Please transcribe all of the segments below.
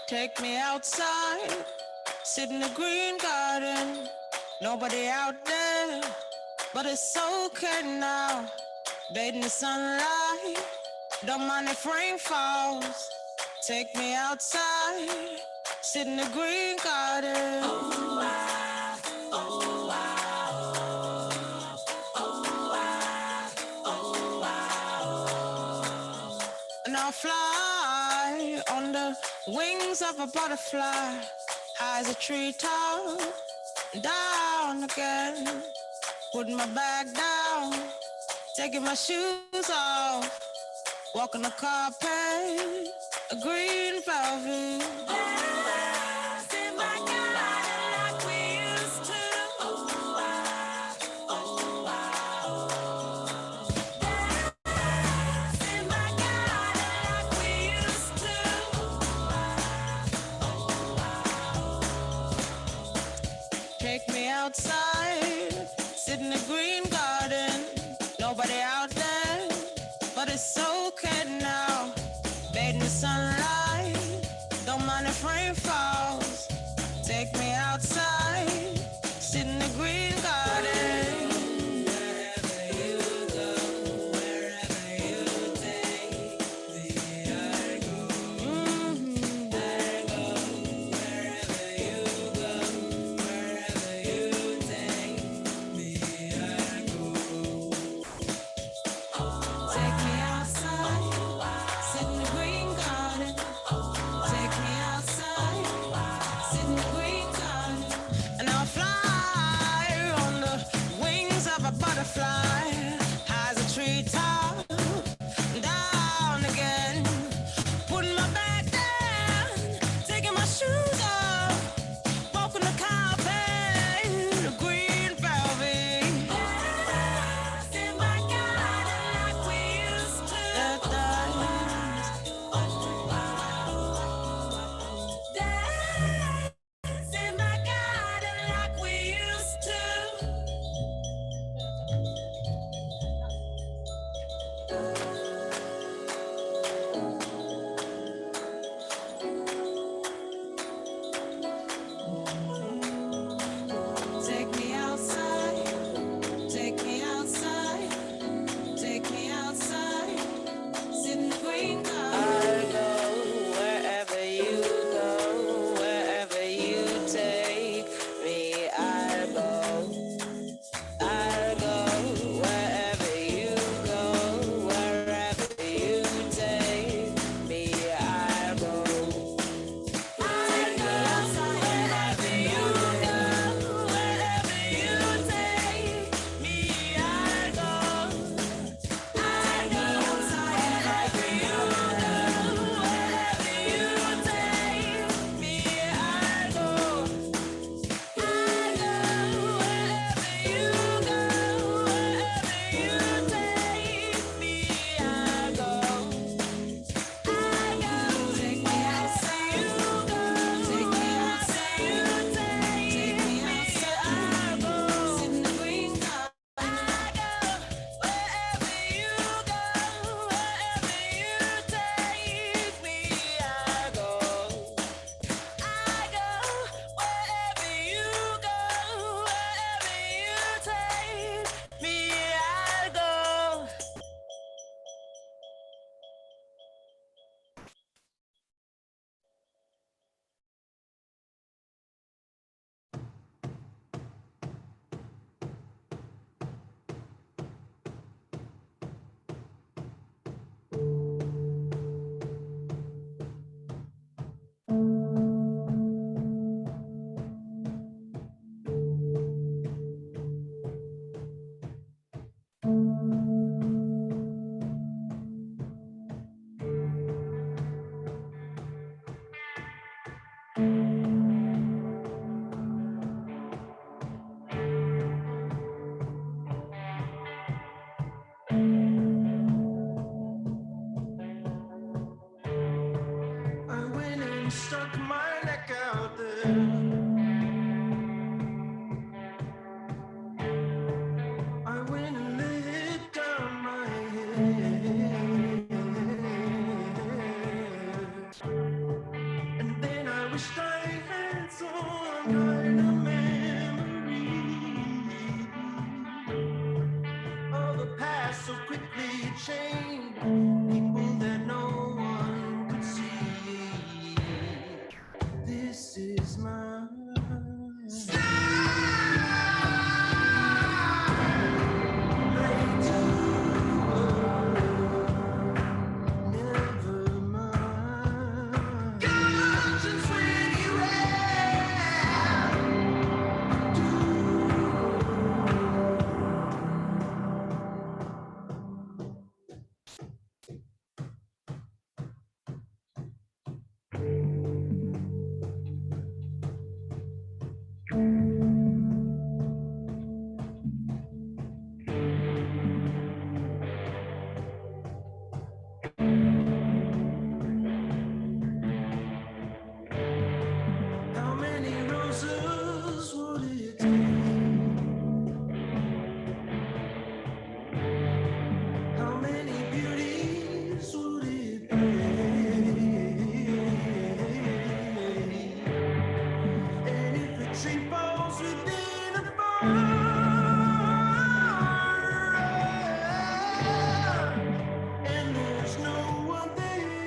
Take me outside, sit in the green garden. Nobody out there, but it's okay now. Bathe in the sunlight, don't mind if rain falls. Take me outside, sit in the green garden. And I'll fly on the wings of a butterfly, high as a treetop, down again. Put my bag down, taking my shoes off, walking the carpet, a green velvet. Take me outside, sit in the green garden. Nobody out there, but it's okay now. Bathe in the sunlight, don't mind if rain falls. Take me outside, sit in the green garden. Wherever you go, wherever you take me, I go. I go. Wherever you go, wherever you take me, I go. Take me outside, sit in the green garden. Take me outside, sit in the green garden. And I'll fly on the wings of a butterfly, high as a treetop, down again. Putting my back down, taking my shoes off, walking the carpet, the green velvet. Dance in my garden like we used to. Dance in my garden like we used to. Take me outside, take me outside, take me outside, sit in the green garden. I go wherever you go, wherever you take me, I go. I go wherever you go, wherever you take me, I go. I go wherever you go, wherever you take me, I go. I go wherever you go, wherever you take me, I go. I go wherever you go, wherever you take me, I go. Take me outside, you go. Take me outside, you take me outside, I go. Sit in the green garden. I go wherever you go, wherever you take me, I go. I go wherever you go, wherever you take me, I go. I went and stuck my neck out there. I went and laid down my head. And then This is my style. Never mind. Conscience when you have how many roses would it take? How many beauties would it take? And if a tree falls within a fire, and there's no one there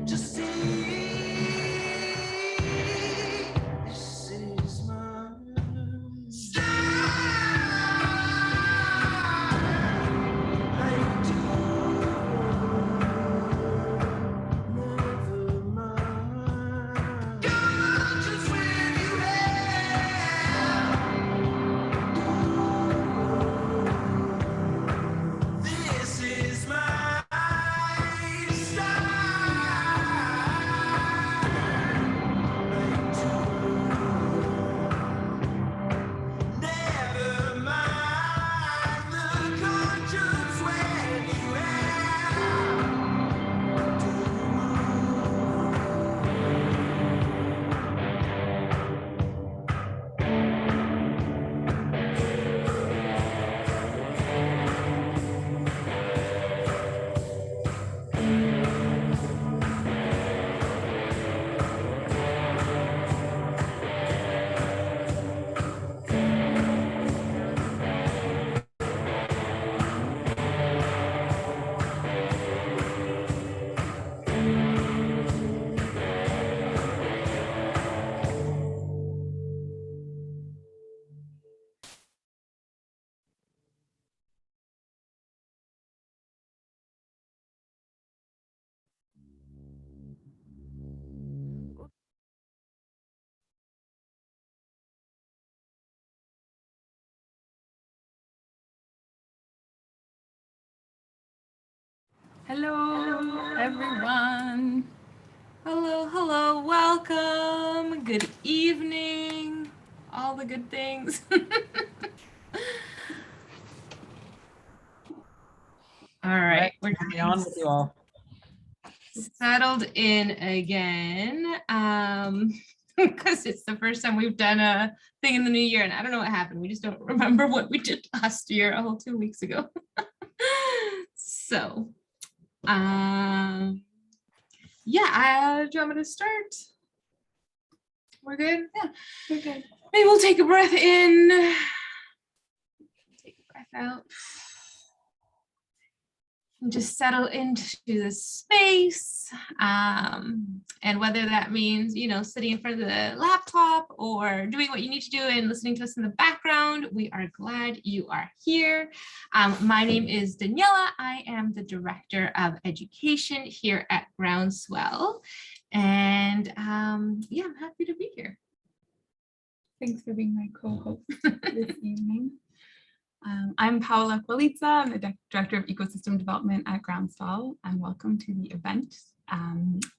to see, this is my style. I do never mind. Just when you have, this is my never mind the conscience when you Hello, everyone. Hello, welcome. Good evening. All the good things. All right, we're on with you all. settled in again because it's the first time we've done a thing in the new year, and I don't know what happened. We just don't remember what we did last year, a whole 2 weeks ago. So, yeah, do you want me to start? We're good? Yeah, we're good. Maybe we'll take a breath in. Take a breath out. And just settle into the space. And whether that means, sitting in front of the laptop or doing what you need to do and listening to us in the background, we are glad you are here. My name is Daniela. I am the Director of Education here at Groundswell. And yeah, I'm happy to be here. Thanks for being my co-host this evening. I'm Paola Qualitza. I'm the Director of Ecosystem Development at Groundswell, and welcome to the event.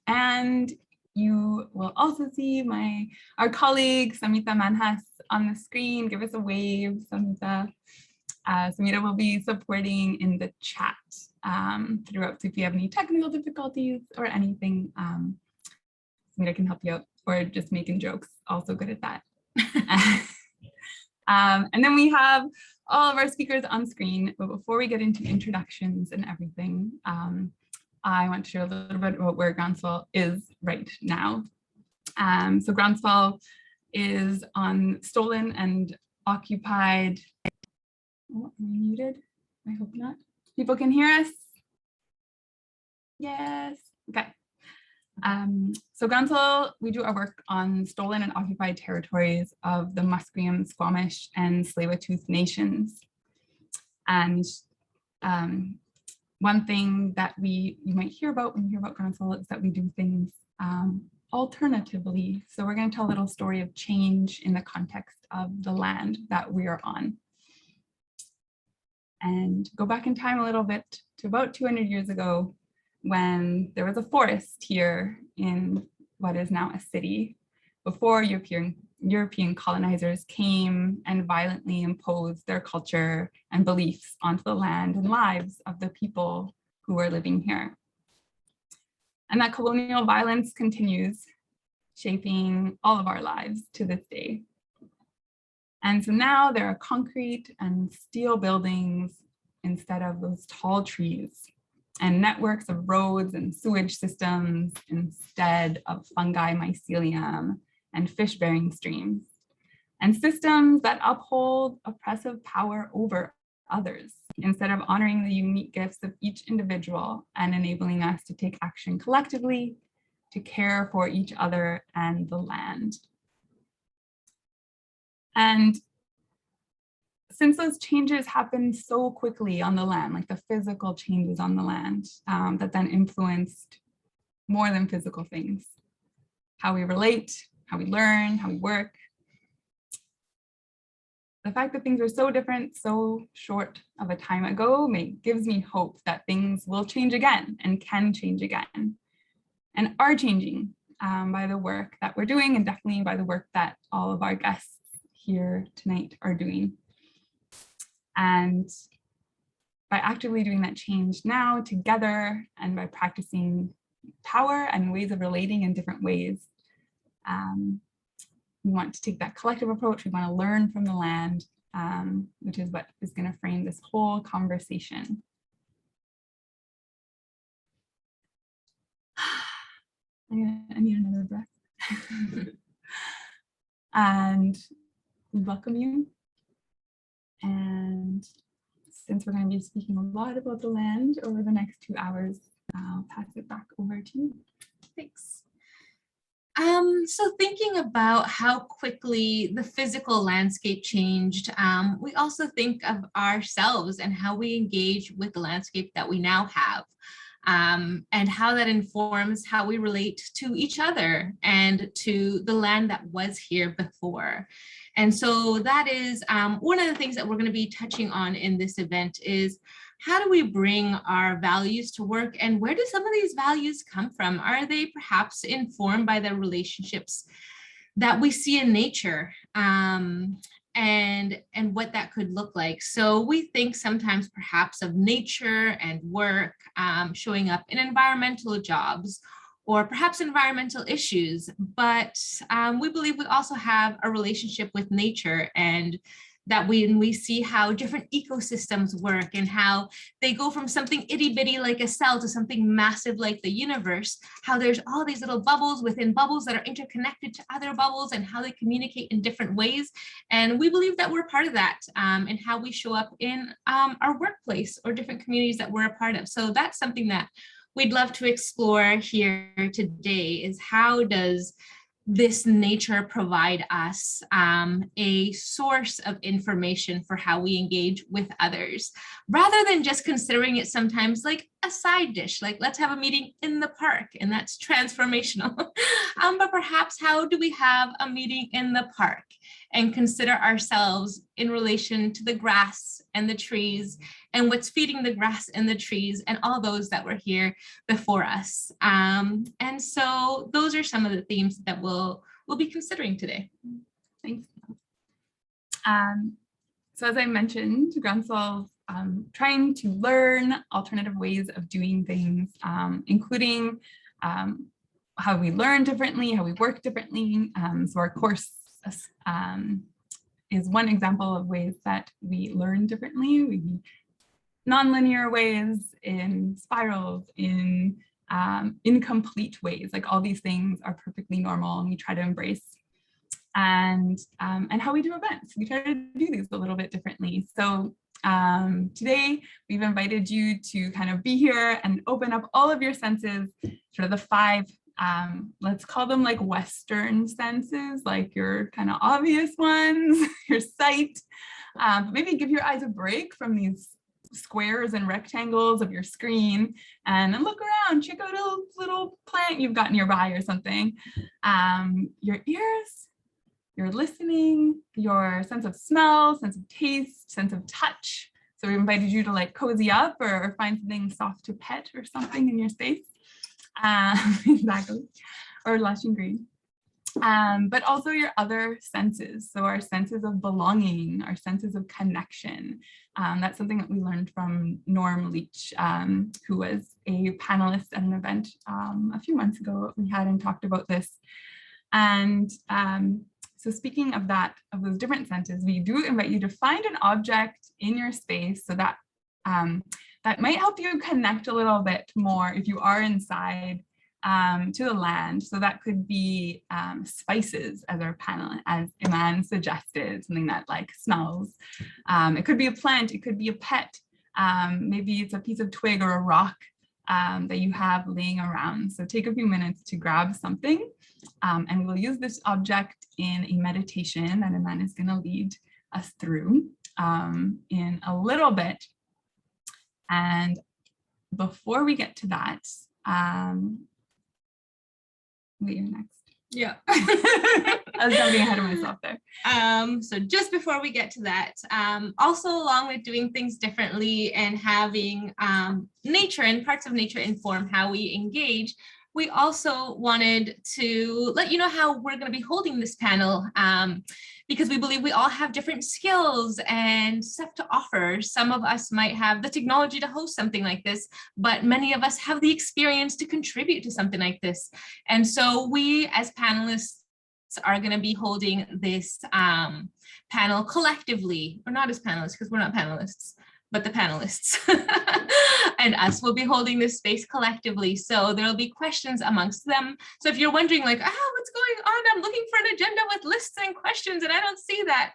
And you will also see our colleague, Samita Manhas, on the screen. Give us a wave, Samita. Samita will be supporting in the chat throughout. So if you have any technical difficulties or anything, Samita can help you out, or just making jokes, also good at that. And then we have all of our speakers on screen, but before we get into introductions and everything, I want to share a little bit about where Groundswell is right now. So Groundswell is on stolen and occupied. Oh, am I muted? I hope not. People can hear us? Yes. Okay. So Groundswell, we do our work on stolen and occupied territories of the Musqueam, Squamish, and Tsleil-Waututh nations. And one thing that you might hear about when you hear about Groundswell is that we do things alternatively. So we're going to tell a little story of change in the context of the land that we are on. And go back in time a little bit to about 200 years ago, when there was a forest here in what is now a city, before European colonizers came and violently imposed their culture and beliefs onto the land and lives of the people who were living here. And that colonial violence continues, shaping all of our lives to this day. And so now there are concrete and steel buildings instead of those tall trees, and networks of roads and sewage systems instead of fungi, mycelium, and fish-bearing streams, and systems that uphold oppressive power over others instead of honoring the unique gifts of each individual and enabling us to take action collectively to care for each other and the land. And since those changes happen so quickly on the land, like the physical changes on the land that then influenced more than physical things, how we relate, how we learn, how we work. The fact that things are so different so short of a time ago gives me hope that things will change again and can change again and are changing by the work that we're doing, and definitely by the work that all of our guests here tonight are doing. And by actively doing that change now together, and by practicing power and ways of relating in different ways, we want to take that collective approach. We want to learn from the land, which is what is going to frame this whole conversation. I need another breath. And we welcome you. And since we're going to be speaking a lot about the land over the next 2 hours, I'll pass it back over to you. Thanks. So thinking about how quickly the physical landscape changed, we also think of ourselves and how we engage with the landscape that we now have, and how that informs how we relate to each other and to the land that was here before. And so that is one of the things that we're going to be touching on in this event is, how do we bring our values to work, and where do some of these values come from? Are they perhaps informed by the relationships that we see in nature, and what that could look like? So we think sometimes perhaps of nature and work showing up in environmental jobs, or perhaps environmental issues, but we believe we also have a relationship with nature, and that when we see how different ecosystems work and how they go from something itty bitty like a cell to something massive like the universe, how there's all these little bubbles within bubbles that are interconnected to other bubbles and how they communicate in different ways. And we believe that we're part of that, and how we show up in our workplace or different communities that we're a part of. So that's something that we'd love to explore here today, is how does this nature provide us a source of information for how we engage with others, rather than just considering it sometimes like a side dish, like let's have a meeting in the park and that's transformational. But perhaps how do we have a meeting in the park and consider ourselves in relation to the grass and the trees and what's feeding the grass and the trees and all those that were here before us. And so those are some of the themes that we'll be considering today. Thanks. So as I mentioned, Groundswell's trying to learn alternative ways of doing things, including how we learn differently, how we work differently. So our course is one example of ways that we learn differently. We nonlinear ways, in spirals, in incomplete ways. Like all these things are perfectly normal and we try to embrace. And how we do events, we try to do these a little bit differently. So today we've invited you to kind of be here and open up all of your senses, sort of the 5 let's call them like Western senses, like your kind of obvious ones, your sight. But maybe give your eyes a break from these squares and rectangles of your screen and then look around, check out a little plant you've got nearby or something. Your ears, your listening, your sense of smell, sense of taste, sense of touch. So we invited you to like cozy up or find something soft to pet or something in your space. Exactly, or lush and green. But also your other senses. So our senses of belonging, our senses of connection. That's something that we learned from Norm Leach, who was a panelist at an event a few months ago. We had and talked about this. And so speaking of that, of those different senses, we do invite you to find an object in your space so that that might help you connect a little bit more if you are inside to the land. So that could be spices, as our panel, as Iman suggested, something that like smells. It could be a plant, it could be a pet. Maybe it's a piece of twig or a rock that you have laying around. So take a few minutes to grab something, and we'll use this object in a meditation that Iman is going to lead us through in a little bit. And before we get to that, wait, you're next. Yeah. I was jumping ahead of myself there. So just before we get to that, also along with doing things differently and having nature and parts of nature inform how we engage, we also wanted to let you know how we're going to be holding this panel, because we believe we all have different skills and stuff to offer. Some of us might have the technology to host something like this, but many of us have the experience to contribute to something like this. And so we as panelists are going to be holding this panel collectively, or not as panelists, because we're not panelists, but the panelists and us will be holding this space collectively. So there'll be questions amongst them. So if you're wondering like, what's going on? I'm looking for an agenda with lists and questions and I don't see that.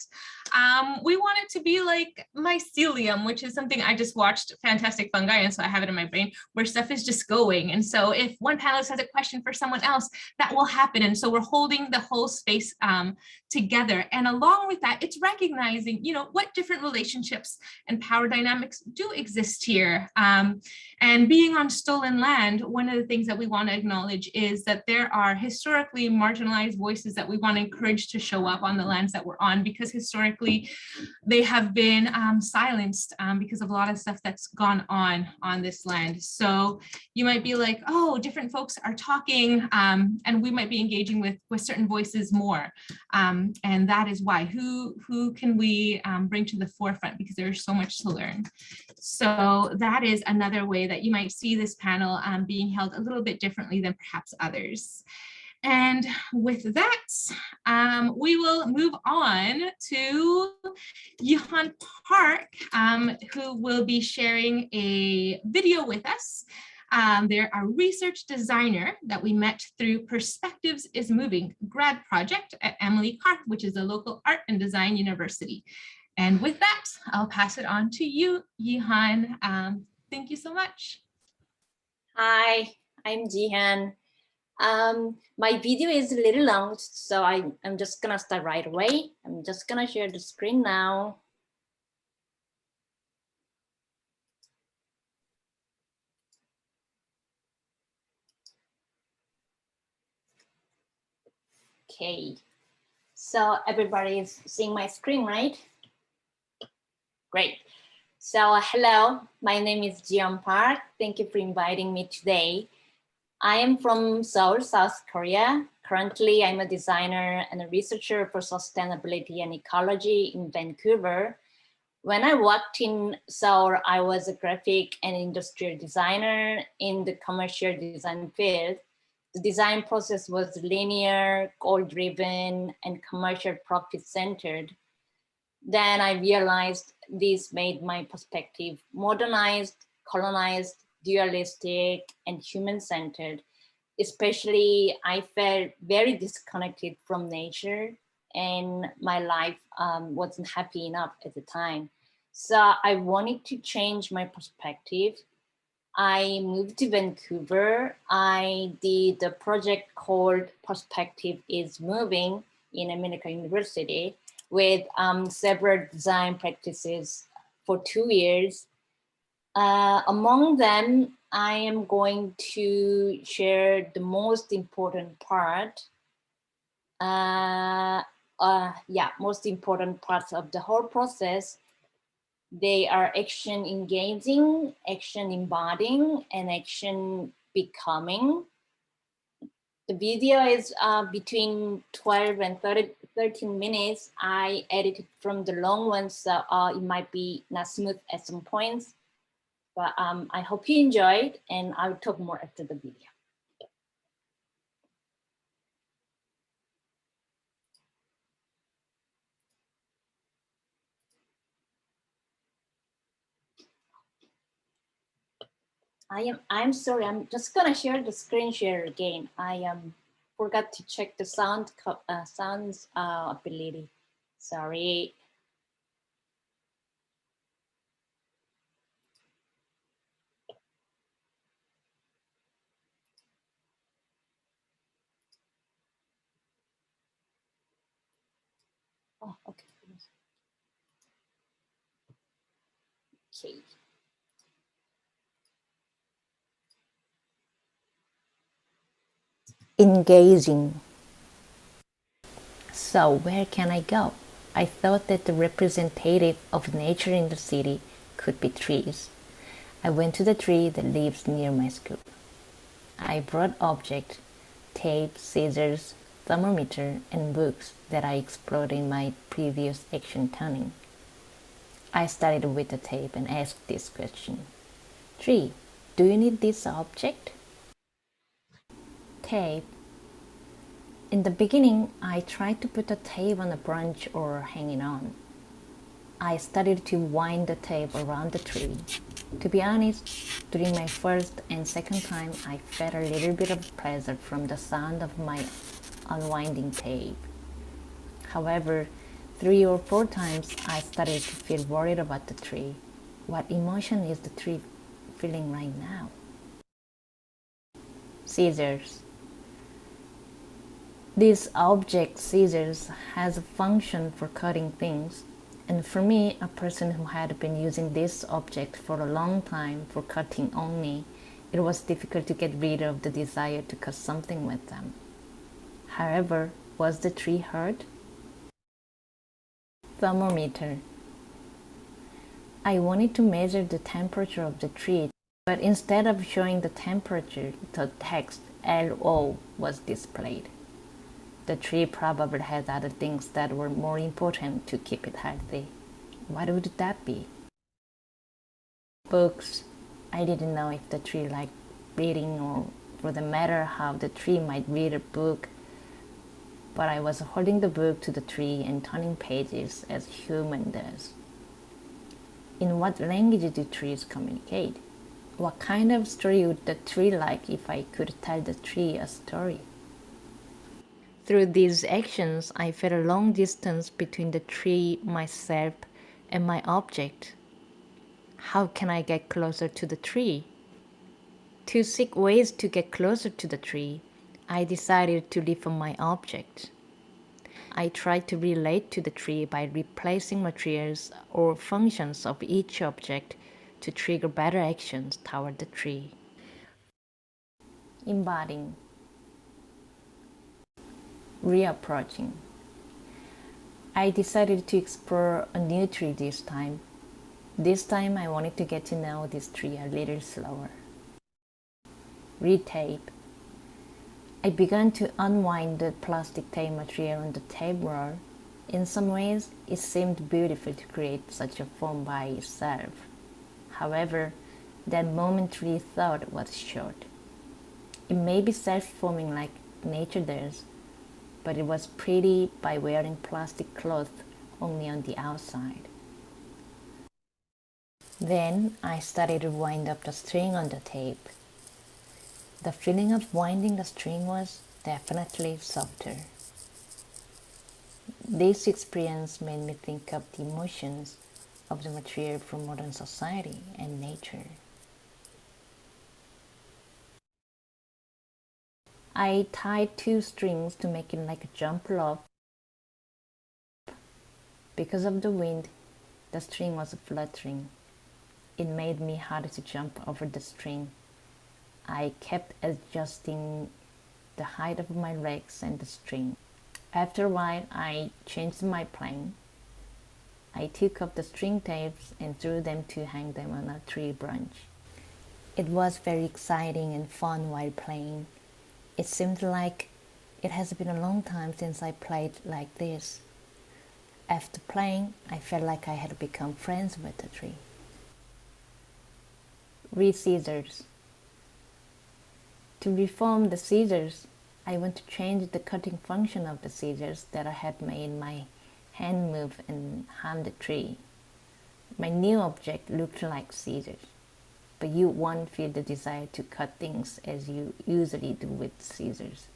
We want it to be like mycelium, which is something I just watched, Fantastic Fungi, and so I have it in my brain, where stuff is just going. And so if one panelist has a question for someone else, that will happen. And so we're holding the whole space together. And along with that, it's recognizing, what different relationships and power dynamics do exist here. And being on stolen land, one of the things that we want to acknowledge is that there are historically marginalized voices that we want to encourage to show up on the lands that we're on, because historically they have been silenced because of a lot of stuff that's gone on this land. So you might be like, oh, different folks are talking, and we might be engaging with certain voices more. And that is why. Who can we bring to the forefront, because there's so much to learn. So that is another way that you might see this panel being held a little bit differently than perhaps others. And with that, we will move on to Yihan Park, who will be sharing a video with us. They're a research designer that we met through Perspectives is Moving grad project at Emily Carr, which is a local art and design university. And with that, I'll pass it on to you, Yihan. Thank you so much. Hi, I'm Jihan. My video is a little long, so I'm just gonna start right away. I'm just gonna share the screen now. Okay, so everybody is seeing my screen, right? Great. So hello, my name is Jihan Park. Thank you for inviting me today. I am from Seoul, South Korea. Currently, I'm a designer and a researcher for sustainability and ecology in Vancouver. When I worked in Seoul, I was a graphic and industrial designer in the commercial design field. The design process was linear, goal-driven, and commercial profit-centered. Then I realized this made my perspective modernized, colonized, dualistic, and human-centered. Especially, I felt very disconnected from nature, and my life wasn't happy enough at the time. So I wanted to change my perspective. I moved to Vancouver. I did a project called Perspective is Moving in American University with several design practices for 2 years. Among them, I am going to share the most important part. Most important parts of the whole process. They are action engaging, action embodying, and action becoming. The video is between 12 and 13 minutes. I edited from the long ones, so it might be not smooth at some points, but I hope you enjoyed, and I'll talk more after the video. I'm sorry, I'm just gonna share the screen share again. I forgot to check the sounds ability. Sorry. Oh, okay. Okay. Engaging. So where can I go? I thought that the representative of nature in the city could be trees. I went to the tree that lives near my school. I brought objects, tape, scissors, thermometer, and books that I explored in my previous action turning. I started with the tape and asked this question. Tree, do you need this object? Tape. In the beginning, I tried to put the tape on a branch or hang it on. I started to wind the tape around the tree. To be honest, during my first and second time, I felt a little bit of pleasure from the sound of my unwinding tape. However, 3 or 4 times, I started to feel worried about the tree. What emotion is the tree feeling right now? Scissors. This object, scissors, has a function for cutting things. And for me, a person who had been using this object for a long time for cutting only, it was difficult to get rid of the desire to cut something with them. However, was the tree hurt? Thermometer. I wanted to measure the temperature of the tree, but instead of showing the temperature, the text LO was displayed. The tree probably had other things that were more important to keep it healthy. What would that be? Books. I didn't know if the tree liked reading or for the matter how the tree might read a book, but I was holding the book to the tree and turning pages as human does. In what language do trees communicate? What kind of story would the tree like if I could tell the tree a story? Through these actions, I felt a long distance between the tree, myself, and my object. How can I get closer to the tree? To seek ways to get closer to the tree, I decided to live on my object. I tried to relate to the tree by replacing materials or functions of each object to trigger better actions toward the tree. Embodying. Reapproaching. I decided to explore a new tree this time. This time I wanted to get to know this tree a little slower. Retape. I began to unwind the plastic tape material on the tape roll. In some ways, it seemed beautiful to create such a form by itself. However, that momentary thought was short. It may be self-forming like nature does, but it was pretty by wearing plastic cloth only on the outside. Then I started to wind up the string on the tape. The feeling of winding the string was definitely softer. This experience made me think of the emotions of the material from modern society and nature. I tied 2 strings to make it like a jump rope. Because of the wind, the string was fluttering. It made me hard to jump over the string. I kept adjusting the height of my legs and the string. After a while, I changed my plan. I took up the string tapes and threw them to hang them on a tree branch. It was very exciting and fun while playing. It seemed like it has been a long time since I played like this. After playing, I felt like I had become friends with the tree. Re-scissors. To reform the scissors, I want to change the cutting function of the scissors that I had made my hand move and harm the tree. My new object looked like scissors, but you won't feel the desire to cut things as you usually do with scissors,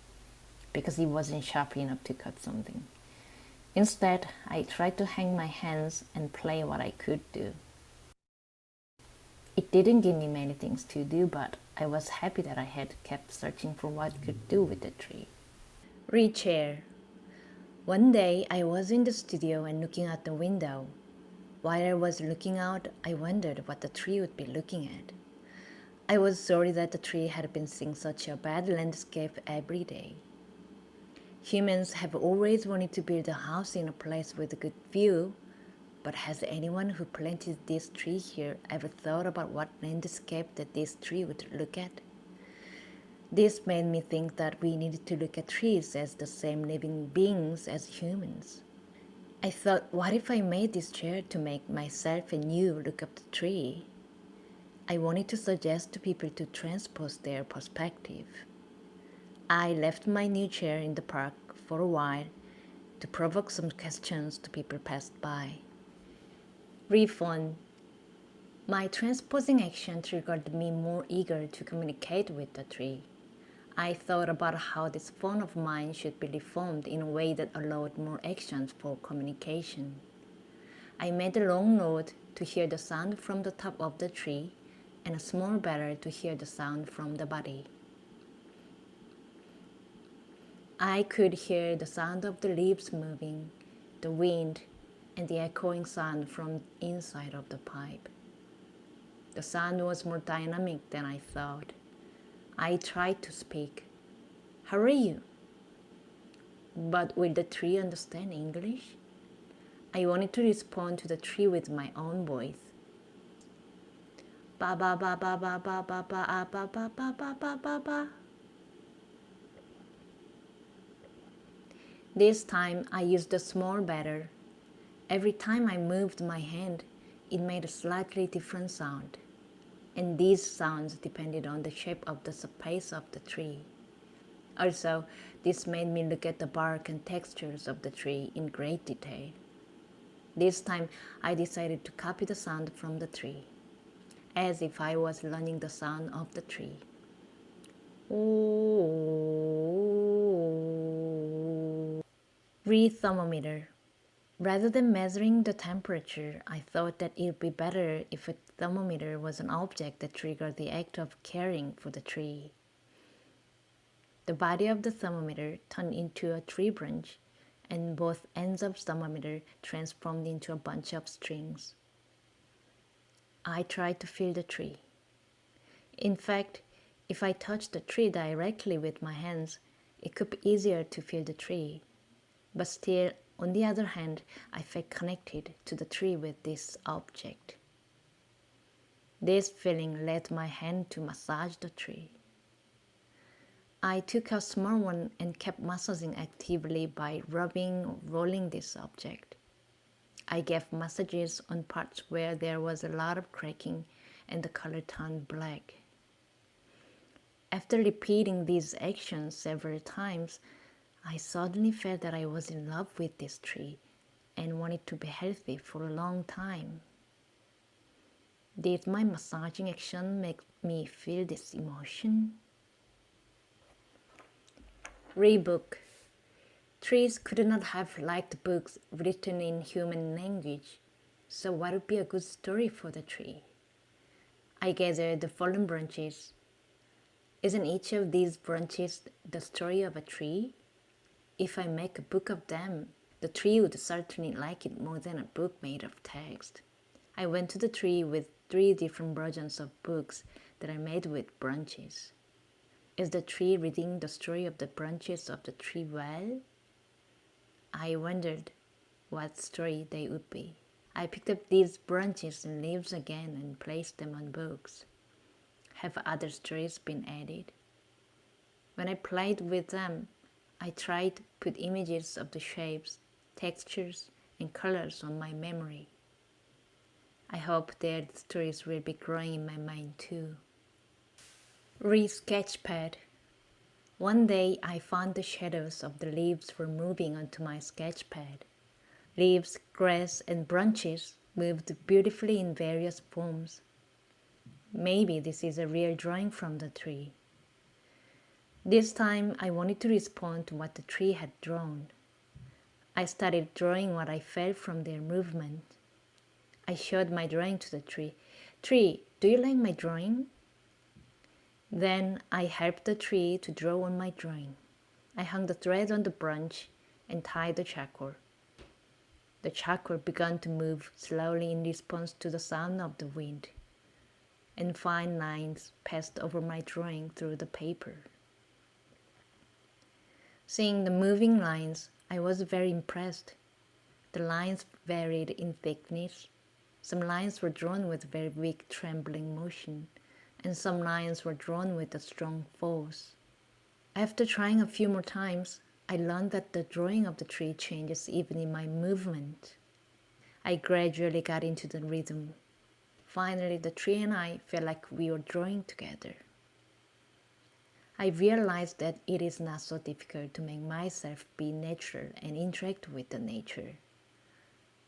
because it wasn't sharp enough to cut something. Instead, I tried to hang my hands and play what I could do. It didn't give me many things to do, but I was happy that I had kept searching for what I could do with the tree. Re-chair. One day, I was in the studio and looking out the window. While I was looking out, I wondered what the tree would be looking at. I was sorry that the tree had been seeing such a bad landscape every day. Humans have always wanted to build a house in a place with a good view, but has anyone who planted this tree here ever thought about what landscape that this tree would look at? This made me think that we needed to look at trees as the same living beings as humans. I thought, what if I made this chair to make myself and you look up the tree? I wanted to suggest to people to transpose their perspective. I left my new chair in the park for a while to provoke some questions to people passed by. Refund. My transposing action triggered me more eager to communicate with the tree. I thought about how this phone of mine should be reformed in a way that allowed more actions for communication. I made a long note to hear the sound from the top of the tree and a small bell to hear the sound from the body. I could hear the sound of the leaves moving, the wind, and the echoing sound from inside of the pipe. The sound was more dynamic than I thought. I tried to speak. How are you? But will the tree understand English? I wanted to respond to the tree with my own voice. Ba ba ba ba ba ba ba ba ba ba ba ba ba ba ba. This time I used a small bell. Every time I moved my hand, it made a slightly different sound. And these sounds depended on the shape of the space of the tree. Also, this made me look at the bark and textures of the tree in great detail. This time, I decided to copy the sound from the tree, as if I was learning the sound of the tree. Re-thermometer. Rather than measuring the temperature, I thought that it would be better if a thermometer was an object that triggered the act of caring for the tree. The body of the thermometer turned into a tree branch, and both ends of the thermometer transformed into a bunch of strings. I tried to feel the tree. In fact, if I touched the tree directly with my hands, it could be easier to feel the tree. But still, on the other hand, I felt connected to the tree with this object. This feeling led my hand to massage the tree. I took a small one and kept massaging actively by rubbing or rolling this object. I gave massages on parts where there was a lot of cracking and the color turned black. After repeating these actions several times, I suddenly felt that I was in love with this tree and wanted to be healthy for a long time. Did my massaging action make me feel this emotion? Rebook. Trees could not have liked books written in human language, so what would be a good story for the tree? I gathered the fallen branches. Isn't each of these branches the story of a tree? If I make a book of them, the tree would certainly like it more than a book made of text. I went to the tree with 3 different versions of books that are made with branches. Is the tree reading the story of the branches of the tree well? I wondered what story they would be. I picked up these branches and leaves again and placed them on books. Have other stories been added? When I played with them, I tried to put images of the shapes, textures, and colors on my memory. I hope their stories will be growing in my mind too. Sketchpad. One day I found the shadows of the leaves were moving onto my sketchpad. Leaves, grass, and branches moved beautifully in various forms. Maybe this is a real drawing from the tree. This time I wanted to respond to what the tree had drawn. I started drawing what I felt from their movement. I showed my drawing to the tree. Tree, do you like my drawing? Then I helped the tree to draw on my drawing. I hung the thread on the branch and tied the charcoal. The charcoal began to move slowly in response to the sound of the wind, and fine lines passed over my drawing through the paper. Seeing the moving lines, I was very impressed. The lines varied in thickness. Some lines were drawn with very weak trembling motion, and some lines were drawn with a strong force. After trying a few more times, I learned that the drawing of the tree changes even in my movement. I gradually got into the rhythm. Finally, the tree and I felt like we were drawing together. I realized that it is not so difficult to make myself be natural and interact with the nature.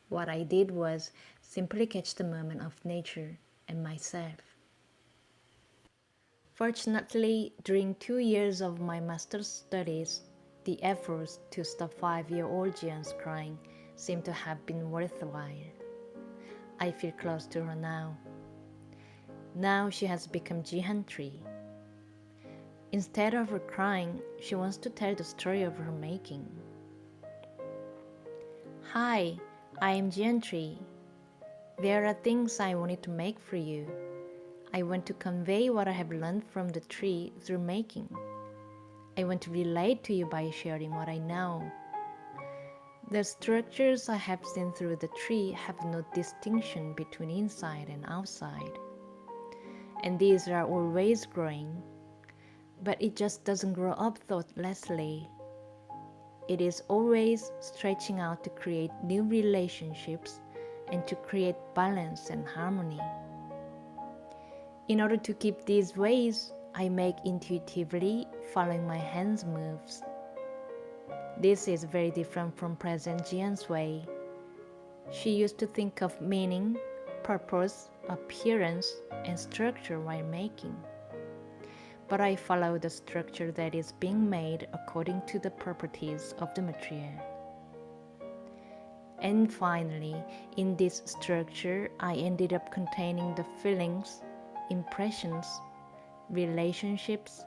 What I did was simply catch the moment of nature and myself. Fortunately, during 2 years of my master's studies, the efforts to stop 5-year-old Jian's crying seemed to have been worthwhile. I feel close to her now. Now she has become Jihan Tree. Instead of her crying, she wants to tell the story of her making. Hi, I am Jian Tree. There are things I wanted to make for you. I want to convey what I have learned from the tree through making. I want to relate to you by sharing what I know. The structures I have seen through the tree have no distinction between inside and outside. And these are always growing. But it just doesn't grow up thoughtlessly. It is always stretching out to create new relationships and to create balance and harmony. In order to keep these ways, I make intuitively, following my hands' moves. This is very different from present Jian's way. She used to think of meaning, purpose, appearance, and structure while making. But I follow the structure that is being made according to the properties of the material. And finally, in this structure, I ended up containing the feelings, impressions, relationships,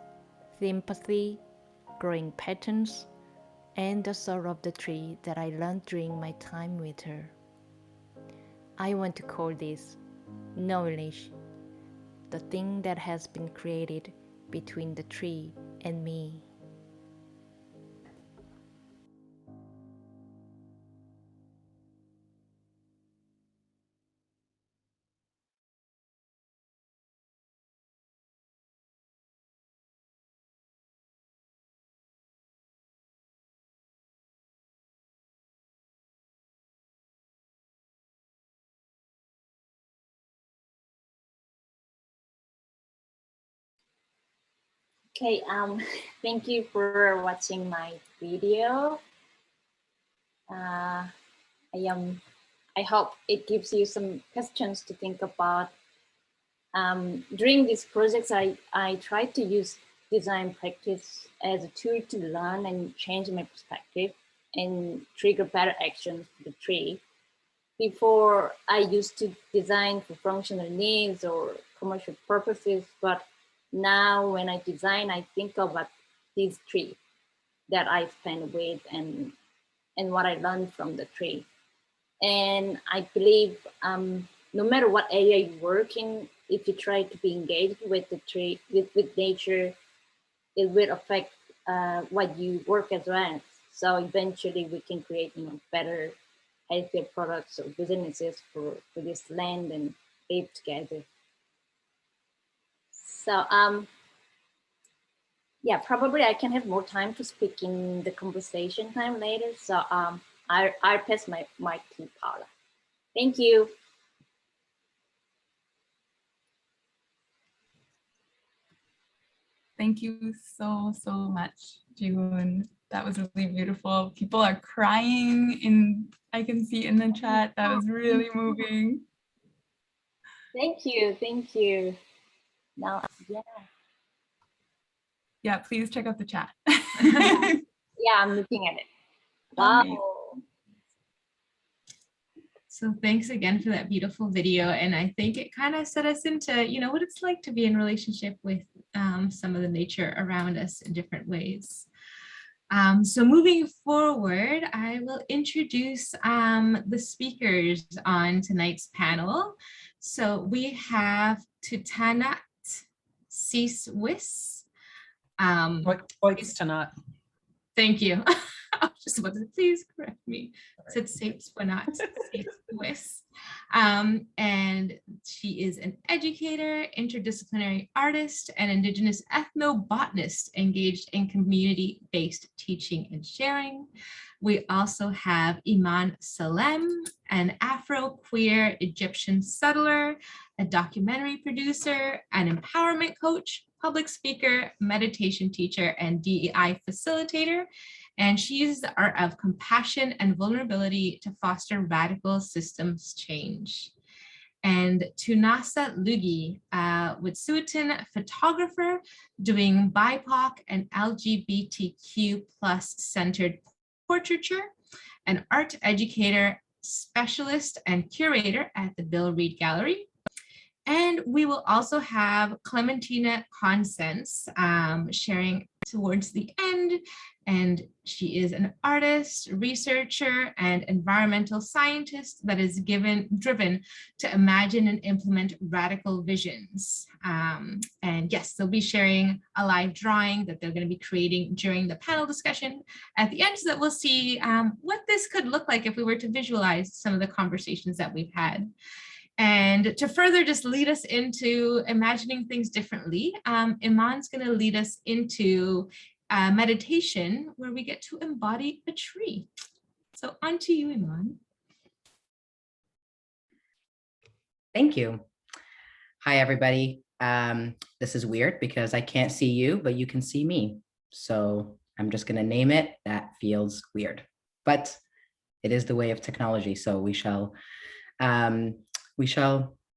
sympathy, growing patterns, and the soul of the tree that I learned during my time with her. I want to call this knowledge, the thing that has been created between the tree and me. Okay, thank you for watching my video. I hope it gives you some questions to think about. During these projects, I tried to use design practice as a tool to learn and change my perspective and trigger better actions for the tree. Before, I used to design for functional needs or commercial purposes, but now when I design, I think about these tree that I spent with and what I learned from the tree. And I believe no matter what area you work in, if you try to be engaged with the tree, with nature, it will affect what you work as well. So eventually we can create, better, healthier products or businesses for this land and live together. So yeah, probably I can have more time to speak in the conversation time later. So I'll pass my mic to Paula. Thank you. Thank you so much, Jihoon. That was really beautiful. People are crying I can see in the chat. That was really moving. Thank you. Now, Yeah, please check out the chat. yeah, I'm looking at it. Wow. Amazing. So thanks again for that beautiful video. And I think it kind of set us into, what it's like to be in relationship with some of the nature around us in different ways. So moving forward, I will introduce the speakers on tonight's panel. So we have Tutanat Sis-Wis. Tanat. Thank you. I just wanted to please correct me. Said Sapes, but not Sapes. And she is an educator, interdisciplinary artist, and Indigenous ethnobotanist engaged in community-based teaching and sharing. We also have Iman Salem, an Afro-queer Egyptian settler, a documentary producer, an empowerment coach, public speaker, meditation teacher, and DEI facilitator. And she uses the art of compassion and vulnerability to foster radical systems change. And Tunasa Lugi, Wet'suwet'en photographer doing BIPOC and LGBTQ+ centered portraiture, an art educator, specialist, and curator at the Bill Reed Gallery. And we will also have Clementina Consense sharing towards the end. And she is an artist, researcher, and environmental scientist that is driven to imagine and implement radical visions. And yes, they'll be sharing a live drawing that they're going to be creating during the panel discussion at the end, so that we'll see what this could look like if we were to visualize some of the conversations that we've had. And to further just lead us into imagining things differently, Iman's going to lead us into meditation where we get to embody a tree. So on to you, Iman. Thank you. Hi, everybody. This is weird because I can't see you, but you can see me. So I'm just going to name it. That feels weird, but it is the way of technology. So we shall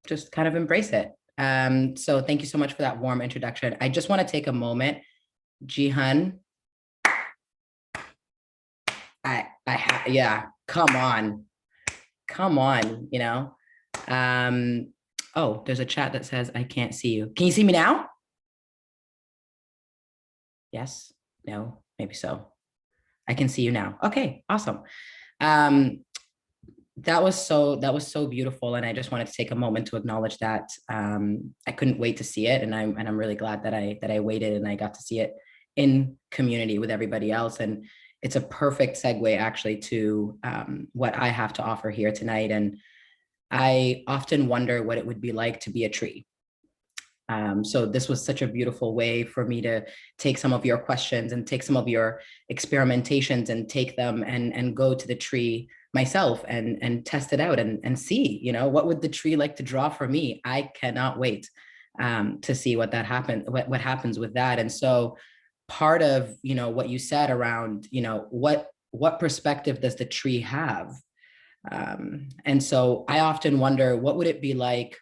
just kind of embrace it. So thank you so much for that warm introduction. I just want to take a moment. Jihoon, yeah, come on, oh, there's a chat that says, I can't see you. Can you see me now? Yes, no, maybe so. I can see you now. Okay, awesome. That was so beautiful, and I just wanted to take a moment to acknowledge that. I couldn't wait to see it, and I'm really glad that I waited and I got to see it in community with everybody else. And it's a perfect segue actually to what I have to offer here tonight. And I often wonder what it would be like to be a tree. So this was such a beautiful way for me to take some of your questions and take some of your experimentations and take them and go to the tree myself and test it out and see, what would the tree like to draw for me? I cannot wait to see what happens with that. And so part of, what you said around, what perspective does the tree have? And so I often wonder, what would it be like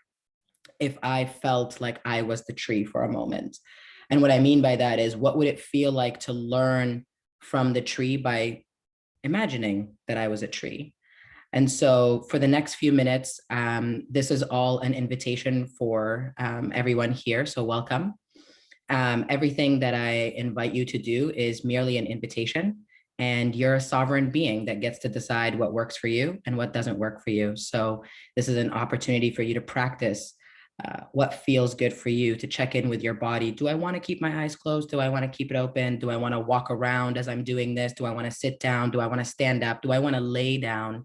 if I felt like I was the tree for a moment? And what I mean by that is, what would it feel like to learn from the tree by imagining that I was a tree? And so for the next few minutes, this is all an invitation for everyone here. So welcome. Everything that I invite you to do is merely an invitation, and you're a sovereign being that gets to decide what works for you and what doesn't work for you. So this is an opportunity for you to practice what feels good for you, to check in with your body. Do I want to keep my eyes closed? Do I want to keep it open? Do I want to walk around as I'm doing this? Do I want to sit down? Do I want to stand up? Do I want to lay down?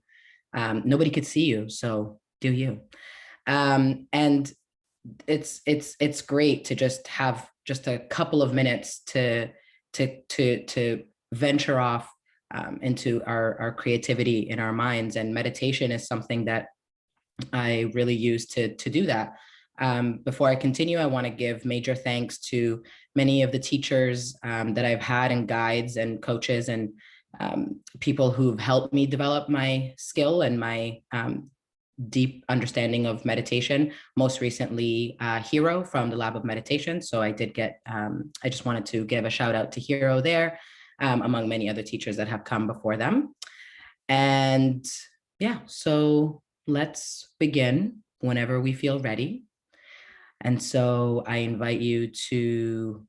Nobody could see you, so do you. And it's great to just have just a couple of minutes to venture off into our creativity in our minds. And meditation is something that I really use to do that. Before I continue, I want to give major thanks to many of the teachers that I've had, and guides and coaches, and people who've helped me develop my skill and my deep understanding of meditation. Most recently, Hero from the Lab of Meditation. So I did get, I just wanted to give a shout out to Hero there, among many other teachers that have come before them. And yeah, so let's begin whenever we feel ready. And so I invite you to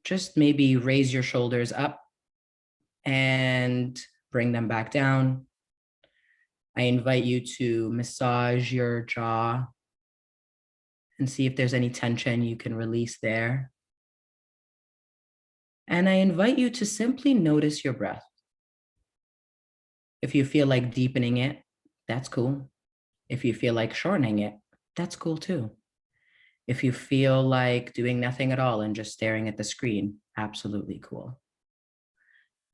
just maybe raise your shoulders up and bring them back down. I invite you to massage your jaw and see if there's any tension you can release there. And I invite you to simply notice your breath. If you feel like deepening it, that's cool. If you feel like shortening it, that's cool too. If you feel like doing nothing at all and just staring at the screen, absolutely cool.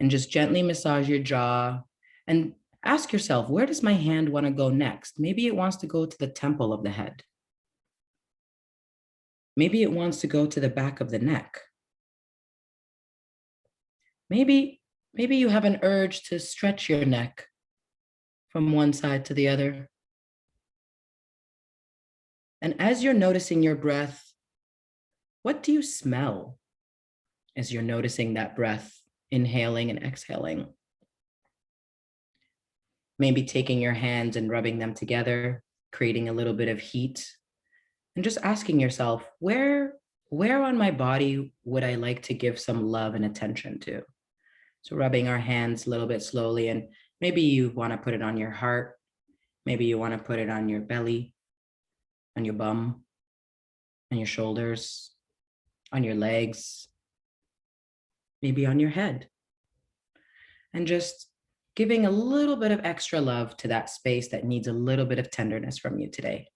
And just gently massage your jaw and ask yourself, where does my hand want to go next? Maybe it wants to go to the temple of the head. Maybe it wants to go to the back of the neck. Maybe you have an urge to stretch your neck from one side to the other. And as you're noticing your breath, what do you smell as you're noticing that breath, inhaling and exhaling? Maybe taking your hands and rubbing them together, creating a little bit of heat, and just asking yourself, where on my body would I like to give some love and attention to? So rubbing our hands a little bit slowly, and maybe you want to put it on your heart. Maybe you want to put it on your belly, on your bum, on your shoulders, on your legs, maybe on your head. And just giving a little bit of extra love to that space that needs a little bit of tenderness from you today.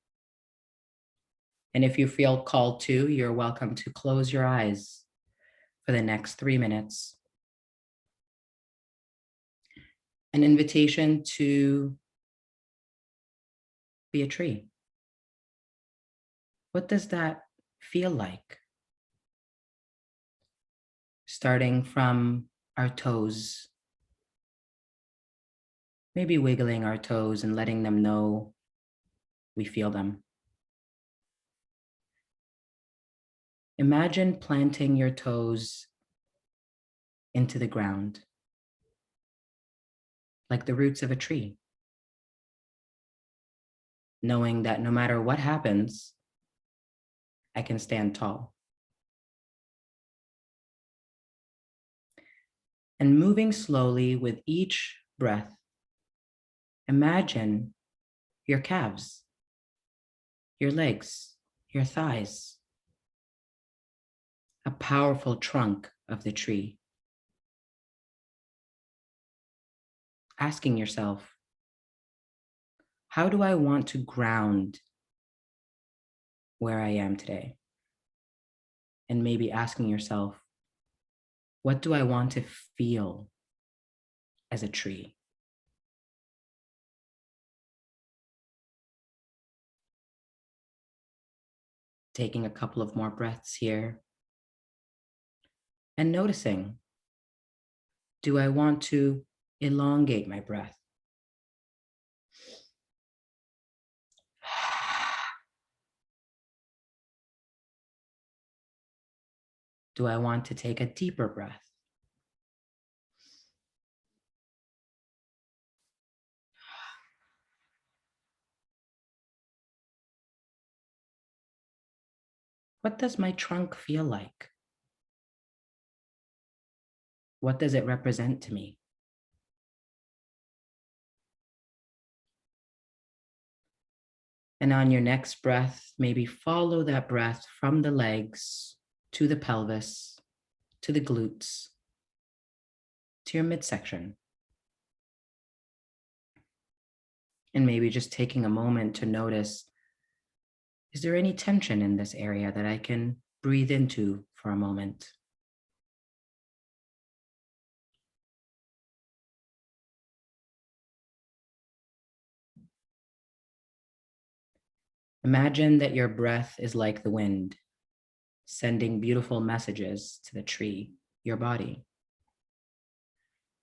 And if you feel called to, you're welcome to close your eyes for the next 3 minutes. An invitation to be a tree. What does that feel like? Starting from our toes, maybe wiggling our toes and letting them know we feel them. Imagine planting your toes into the ground, like the roots of a tree, knowing that no matter what happens, I can stand tall. And moving slowly with each breath, imagine your calves, your legs, your thighs, a powerful trunk of the tree. Asking yourself, how do I want to ground where I am today? And maybe asking yourself, what do I want to feel as a tree? Taking a couple of more breaths here and noticing, do I want to elongate my breath? Do I want to take a deeper breath? What does my trunk feel like? What does it represent to me? And on your next breath, maybe follow that breath from the legs to the pelvis, to the glutes, to your midsection. And maybe just taking a moment to notice, is there any tension in this area that I can breathe into for a moment? Imagine that your breath is like the wind, sending beautiful messages to the tree, your body.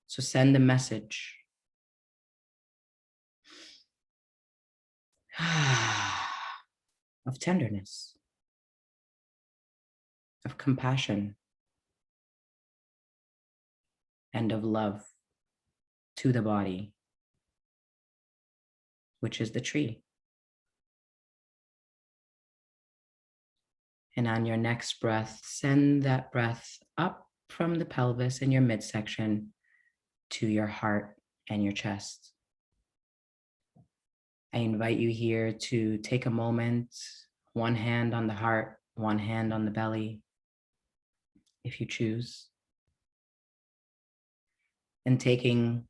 So send the message of tenderness, of compassion, and of love to the body, which is the tree. And on your next breath, send that breath up from the pelvis in your midsection to your heart and your chest. I invite you here to take a moment, one hand on the heart, one hand on the belly, if you choose. And taking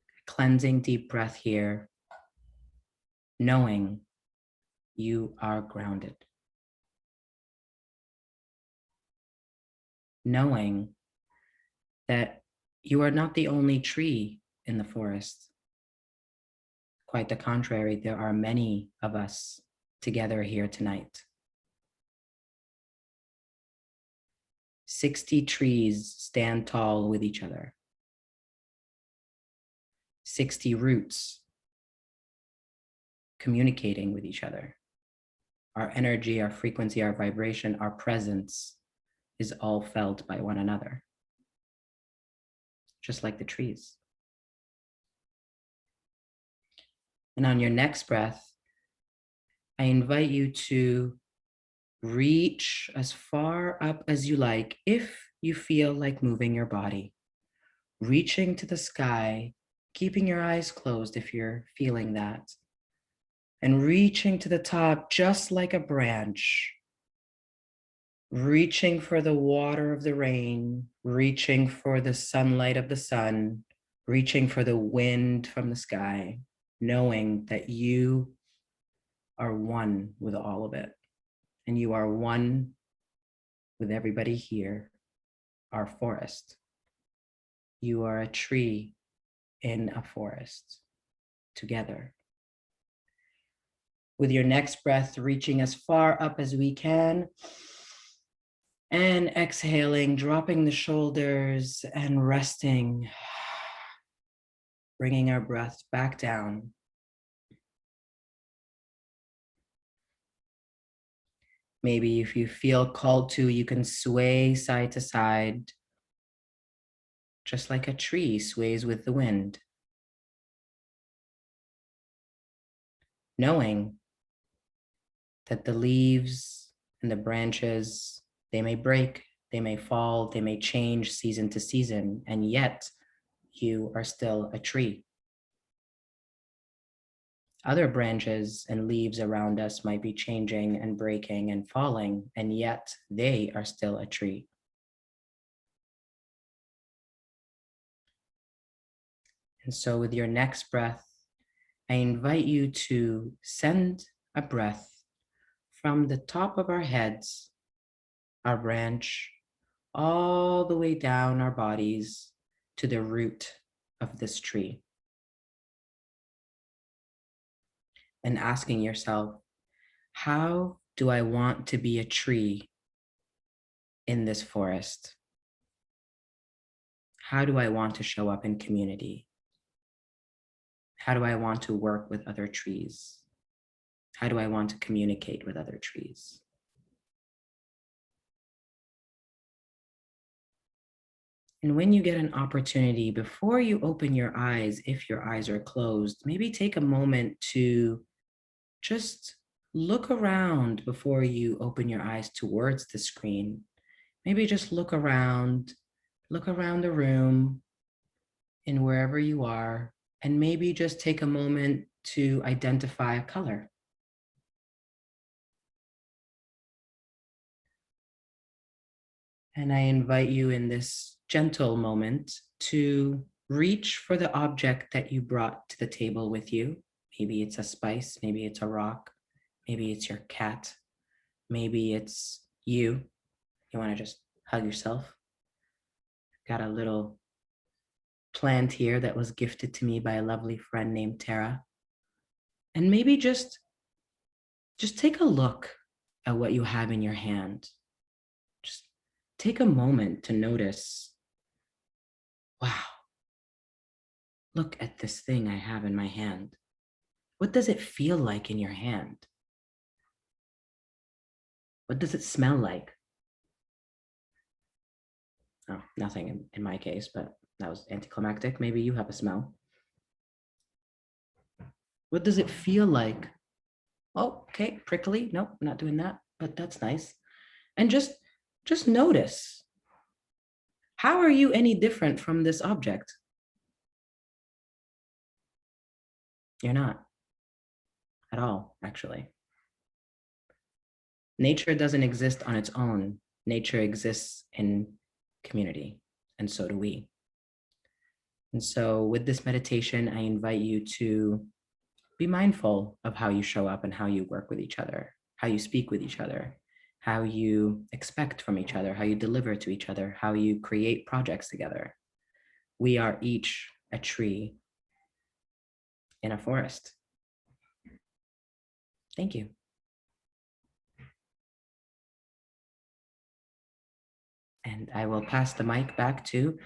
a cleansing deep breath here, knowing you are grounded. Knowing that you are not the only tree in the forest. Quite the contrary, there are many of us together here tonight. 60 trees stand tall with each other. 60 roots communicating with each other. Our energy, our frequency, our vibration, our presence is all felt by one another, just like the trees. And on your next breath, I invite you to reach as far up as you like if you feel like moving your body, reaching to the sky, keeping your eyes closed if you're feeling that, and reaching to the top just like a branch, reaching for the water of the rain, reaching for the sunlight of the sun, reaching for the wind from the sky, knowing that you are one with all of it. And you are one with everybody here, our forest. You are a tree in a forest together. With your next breath, reaching as far up as we can, and exhaling, dropping the shoulders and resting, bringing our breath back down. Maybe if you feel called to, you can sway side to side, just like a tree sways with the wind. Knowing that the leaves and the branches, they may break, they may fall, they may change season to season, and yet you are still a tree. Other branches and leaves around us might be changing and breaking and falling, and yet they are still a tree. And so with your next breath, I invite you to send a breath from the top of our heads, our branch, all the way down our bodies to the root of this tree. And asking yourself, how do I want to be a tree in this forest? How do I want to show up in community? How do I want to work with other trees? How do I want to communicate with other trees? And when you get an opportunity, before you open your eyes, if your eyes are closed, maybe take a moment to just look around before you open your eyes towards the screen. Maybe just look around, look around the room and wherever you are, and maybe just take a moment to identify a color. And I invite you in this gentle moment to reach for the object that you brought to the table with you. Maybe it's a spice, maybe it's a rock, maybe it's your cat, maybe it's you. You want to just hug yourself. Got a little plant here that was gifted to me by a lovely friend named Tara. And maybe just take a look at what you have in your hand. Just take a moment to notice, wow, look at this thing I have in my hand. What does it feel like in your hand? What does it smell like? Oh, nothing in my case, but that was anticlimactic. Maybe you have a smell. What does it feel like? Oh, okay, prickly. Nope, I'm not doing that, but that's nice. And just notice. How are you any different from this object? You're not at all, actually. Nature doesn't exist on its own. Nature exists in community, and so do we. And so with this meditation, I invite you to be mindful of how you show up and how you work with each other, how you speak with each other, how you expect from each other, how you deliver to each other, how you create projects together. We are each a tree in a forest. Thank you. And I will pass the mic back to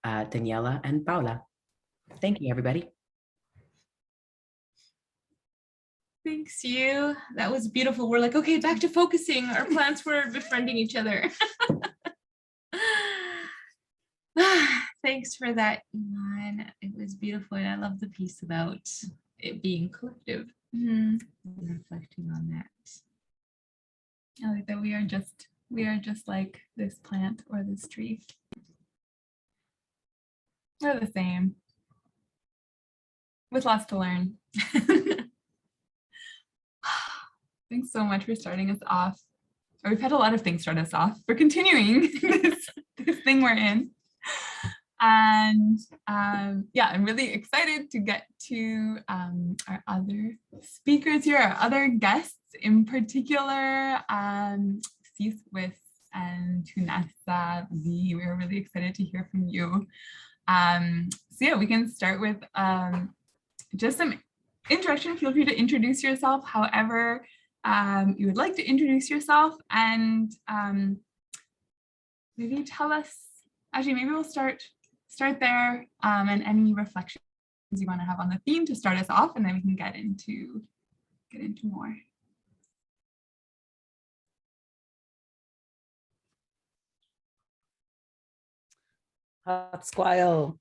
Daniela and Paula. Thank you, everybody. Thanks, you. That was beautiful. We're like, okay, back to focusing. Our plants were befriending each other. Thanks for that, Iman. It was beautiful, and I love the piece about it being collective. And reflecting on that. I like that we are just like this plant or this tree. We're the same. With lots to learn. Thanks so much for starting us off. Or we've had a lot of things start us off. We're continuing this thing we're in. And yeah, I'm really excited to get to our other speakers here, our other guests in particular, Ciswis and Tunessa V. We're really excited to hear from you. So yeah, we can start with just some introduction. Feel free to introduce yourself however you would like to introduce yourself, and maybe tell us, actually maybe we'll start there, and any reflections you want to have on the theme to start us off, and then we can get into more. Hatsquile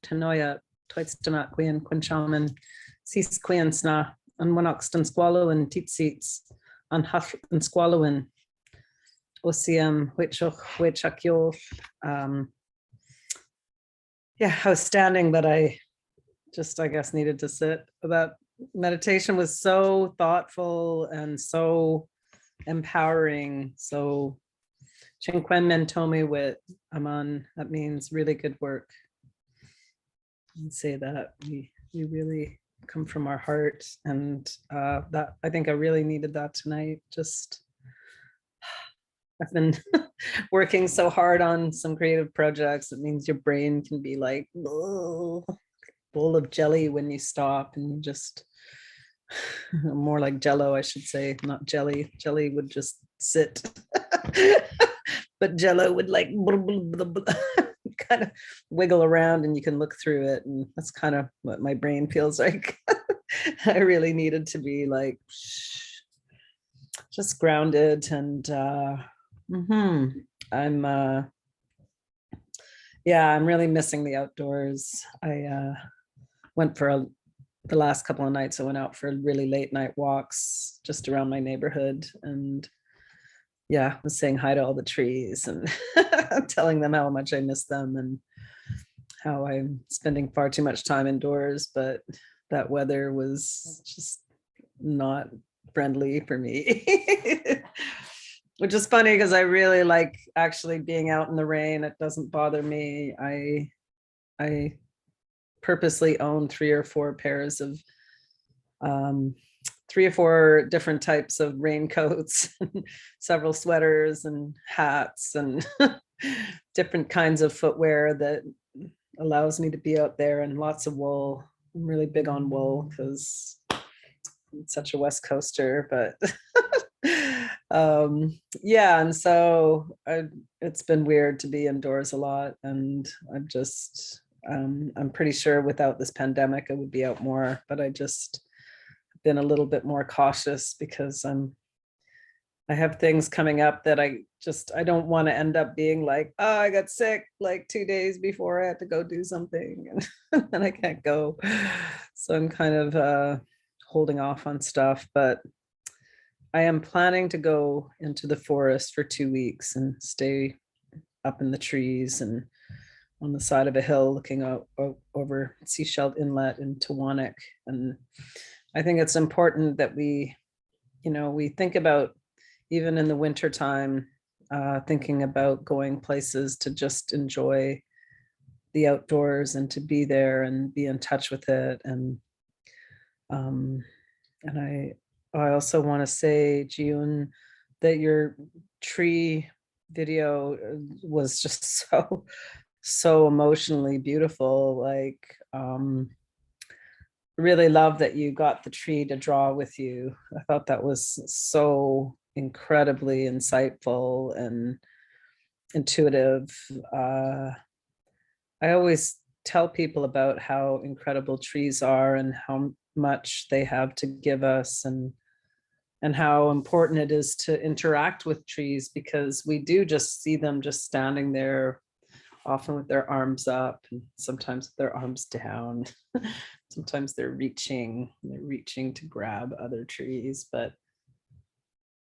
Tanoya Toitstana Queen Quinchaman Sis Queen Sna and Monoxton Squallow and Titsits and Huff and Squallowin Osium Whichakyo. Yeah, I was standing, but I guess needed to sit. That meditation was so thoughtful and so empowering. So Chinquen Mentomi with Aman, that means really good work. And say that we really come from our heart, and that I think I really needed that tonight. Just I've been working so hard on some creative projects. It means your brain can be like bowl of jelly when you stop, and you just more like Jello, I should say, not jelly. Jelly would just sit. But Jello would like kind of wiggle around, and you can look through it, and that's kind of what my brain feels like. I really needed to be like just grounded, and I'm really missing the outdoors. I went for the last couple of nights. I went out for really late night walks just around my neighborhood, and yeah, was saying hi to all the trees and telling them how much I miss them and how I'm spending far too much time indoors, but that weather was just not friendly for me. Which is funny because I really like actually being out in the rain. It doesn't bother me. I purposely own 3 or 4 pairs of 3 or 4 different types of raincoats, several sweaters and hats and different kinds of footwear that allows me to be out there, and lots of wool. I'm really big on wool because I'm such a West Coaster, but yeah, and so it's been weird to be indoors a lot, and I'm pretty sure without this pandemic I would be out more, but I just been a little bit more cautious because I have things coming up that I don't want to end up being like, oh, I got sick like 2 days before I had to go do something and I can't go. So I'm kind of holding off on stuff, but I am planning to go into the forest for 2 weeks and stay up in the trees and on the side of a hill looking out over Seashell Inlet in Tawanek. And I think it's important that we think about, even in the winter time, thinking about going places to just enjoy the outdoors and to be there and be in touch with it. And I also want to say, June, that your tree video was just so emotionally beautiful. Like, really love that you got the tree to draw with you. I thought that was so incredibly insightful and intuitive. I always tell people about how incredible trees are and how much they have to give us, and how important it is to interact with trees, because we do just see them just standing there, often with their arms up and sometimes with their arms down. Sometimes they're reaching to grab other trees. But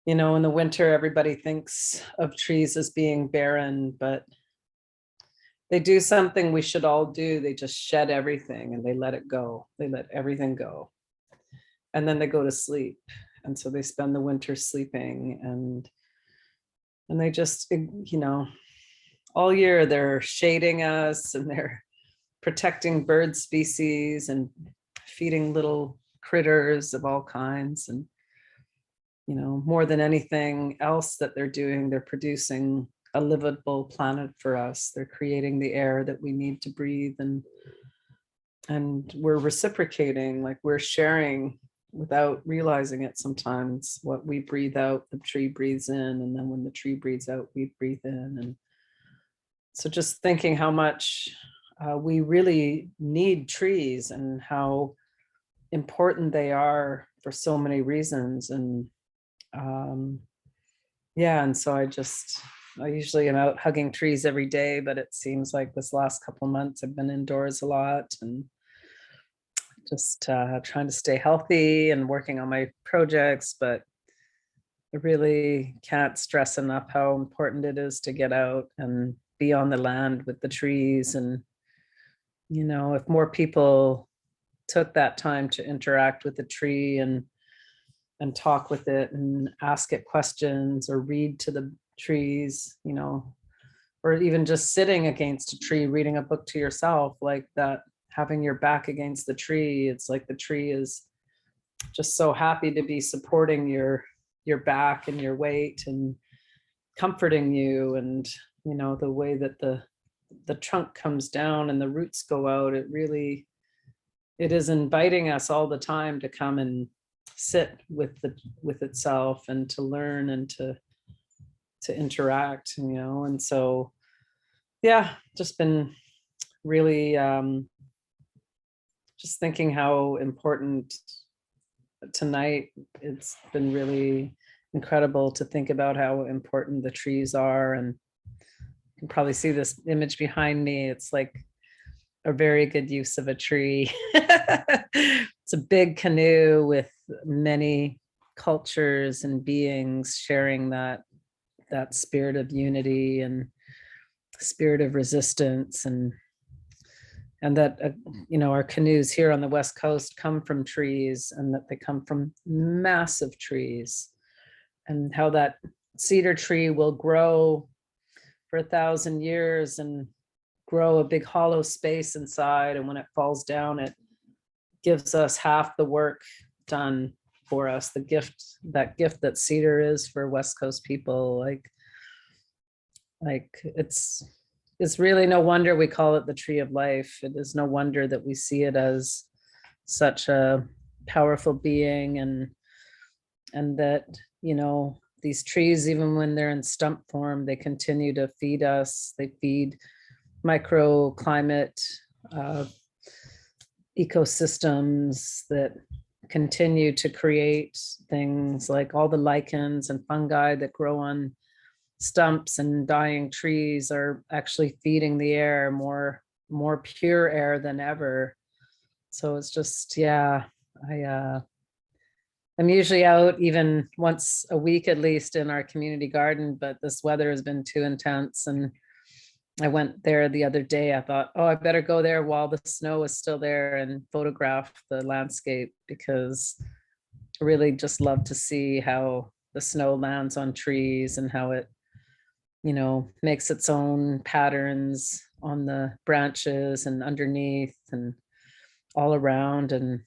in the winter, everybody thinks of trees as being barren, but they do something we should all do. They just shed everything and they let it go. They let everything go. And then they go to sleep. And so they spend the winter sleeping, and they just, all year they're shading us and they're protecting bird species and feeding little critters of all kinds. And, more than anything else that they're doing, they're producing a livable planet for us. They're creating the air that we need to breathe, and we're reciprocating, like we're sharing without realizing it sometimes. What we breathe out, the tree breathes in, and then when the tree breathes out, we breathe in. And so just thinking how much we really need trees and how important they are for so many reasons. And yeah, and so I usually am out hugging trees every day, but it seems like this last couple months I've been indoors a lot and just trying to stay healthy and working on my projects. But I really can't stress enough how important it is to get out and be on the land with the trees. And, if more people took that time to interact with the tree and talk with it and ask it questions or read to the trees, or even just sitting against a tree, reading a book to yourself, like that, having your back against the tree. It's like the tree is just so happy to be supporting your back and your weight and comforting you. And, the way that the trunk comes down and the roots go out, it is inviting us all the time to come and sit with itself and to learn and to interact, and so, yeah, just been really just thinking how important tonight. It's been really incredible to think about how important the trees are. And you can probably see this image behind me. It's like a very good use of a tree. It's a big canoe with many cultures and beings sharing that that spirit of unity and spirit of resistance, and that you know, our canoes here on the West Coast come from trees, and that they come from massive trees, and how that cedar tree will grow for 1,000 years and grow a big hollow space inside, and when it falls down, it gives us half the work done for us. The gift that cedar is for West Coast people, like it's really no wonder we call it the tree of life. It is no wonder that we see it as such a powerful being, and that, you know, these trees, even when they're in stump form, they continue to feed us. They feed microclimate ecosystems that continue to create things like all the lichens and fungi that grow on stumps and dying trees are actually feeding the air, more pure air than ever. So it's just, yeah, I'm usually out even once a week at least in our community garden, but this weather has been too intense. And I went there the other day. I thought, oh, I better go there while the snow is still there and photograph the landscape, because I really just love to see how the snow lands on trees and how it, you know, makes its own patterns on the branches and underneath and all around. And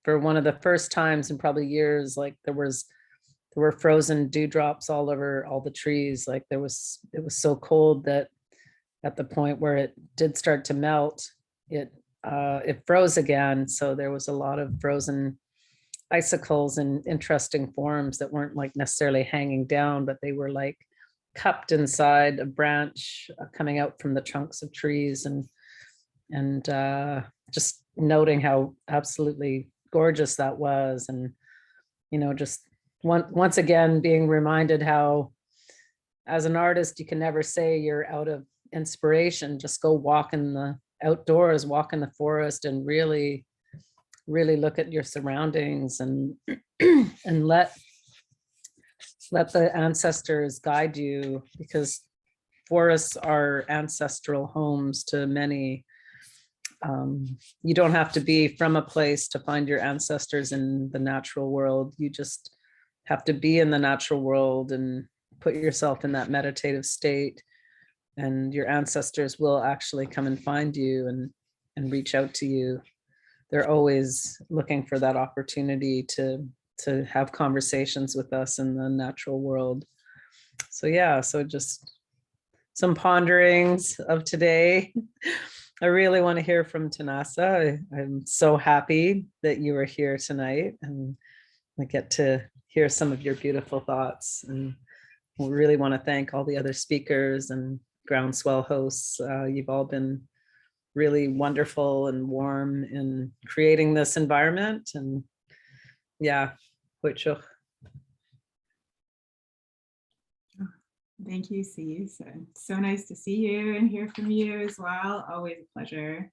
for one of the first times in probably years, like there were frozen dewdrops all over all the trees. Like it was so cold that at the point where it did start to melt, it froze again. So there was a lot of frozen icicles in interesting forms that weren't like necessarily hanging down, but they were like cupped inside a branch coming out from the trunks of trees, and just noting how absolutely gorgeous that was. And, you know, just once again being reminded how as an artist you can never say you're out of inspiration. Just go walk in the outdoors, walk in the forest, and really look at your surroundings and and let the ancestors guide you, because forests are ancestral homes to many. You don't have to be from a place to find your ancestors in the natural world. You just have to be in the natural world and put yourself in that meditative state, and your ancestors will actually come and find you and reach out to you. They're always looking for that opportunity to have conversations with us in the natural world. So yeah, so just some ponderings of today. I really want to hear from Tanasa. I'm so happy that you are here tonight, and I get to hear some of your beautiful thoughts. And we really want to thank all the other speakers and Groundswell hosts. You've all been really wonderful and warm in creating this environment. And yeah, Huichuk. Thank you, Cee. So nice to see you and hear from you as well. Always a pleasure.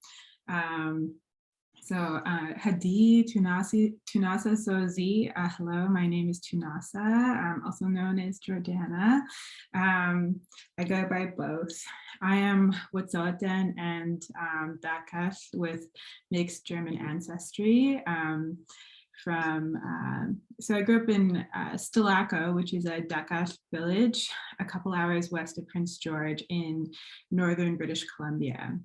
Hadi Tunasa Sozi. Hello, my name is Tunasa, also known as Jordana. I go by both. I am Wet'suwet'en and Dakash with mixed German ancestry. So I grew up in Stalaco, which is a Dakash village, a couple hours west of Prince George in northern British Columbia.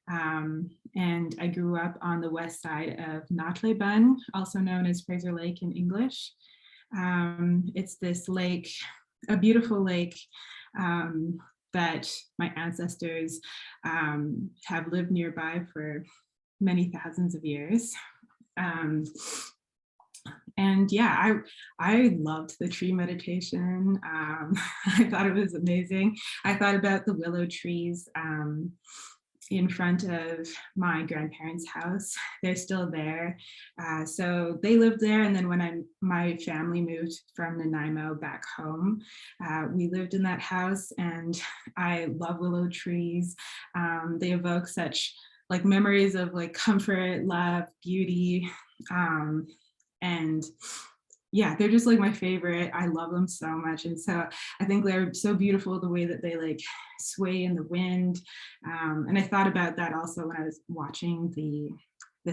And I grew up on the west side of Notlebun, also known as Fraser Lake in English. It's this lake, a beautiful lake that my ancestors have lived nearby for many thousands of years. And yeah, I loved the tree meditation. I thought it was amazing. I thought about the willow trees in front of my grandparents' house. They're still there. So they lived there. And then when my family moved from Nanaimo back home, we lived in that house, and I love willow trees. They evoke such like memories of like comfort, love, beauty. And yeah, they're just like my favorite. I love them so much. And so I think they're so beautiful the way that they like sway in the wind. And I thought about that also when I was watching the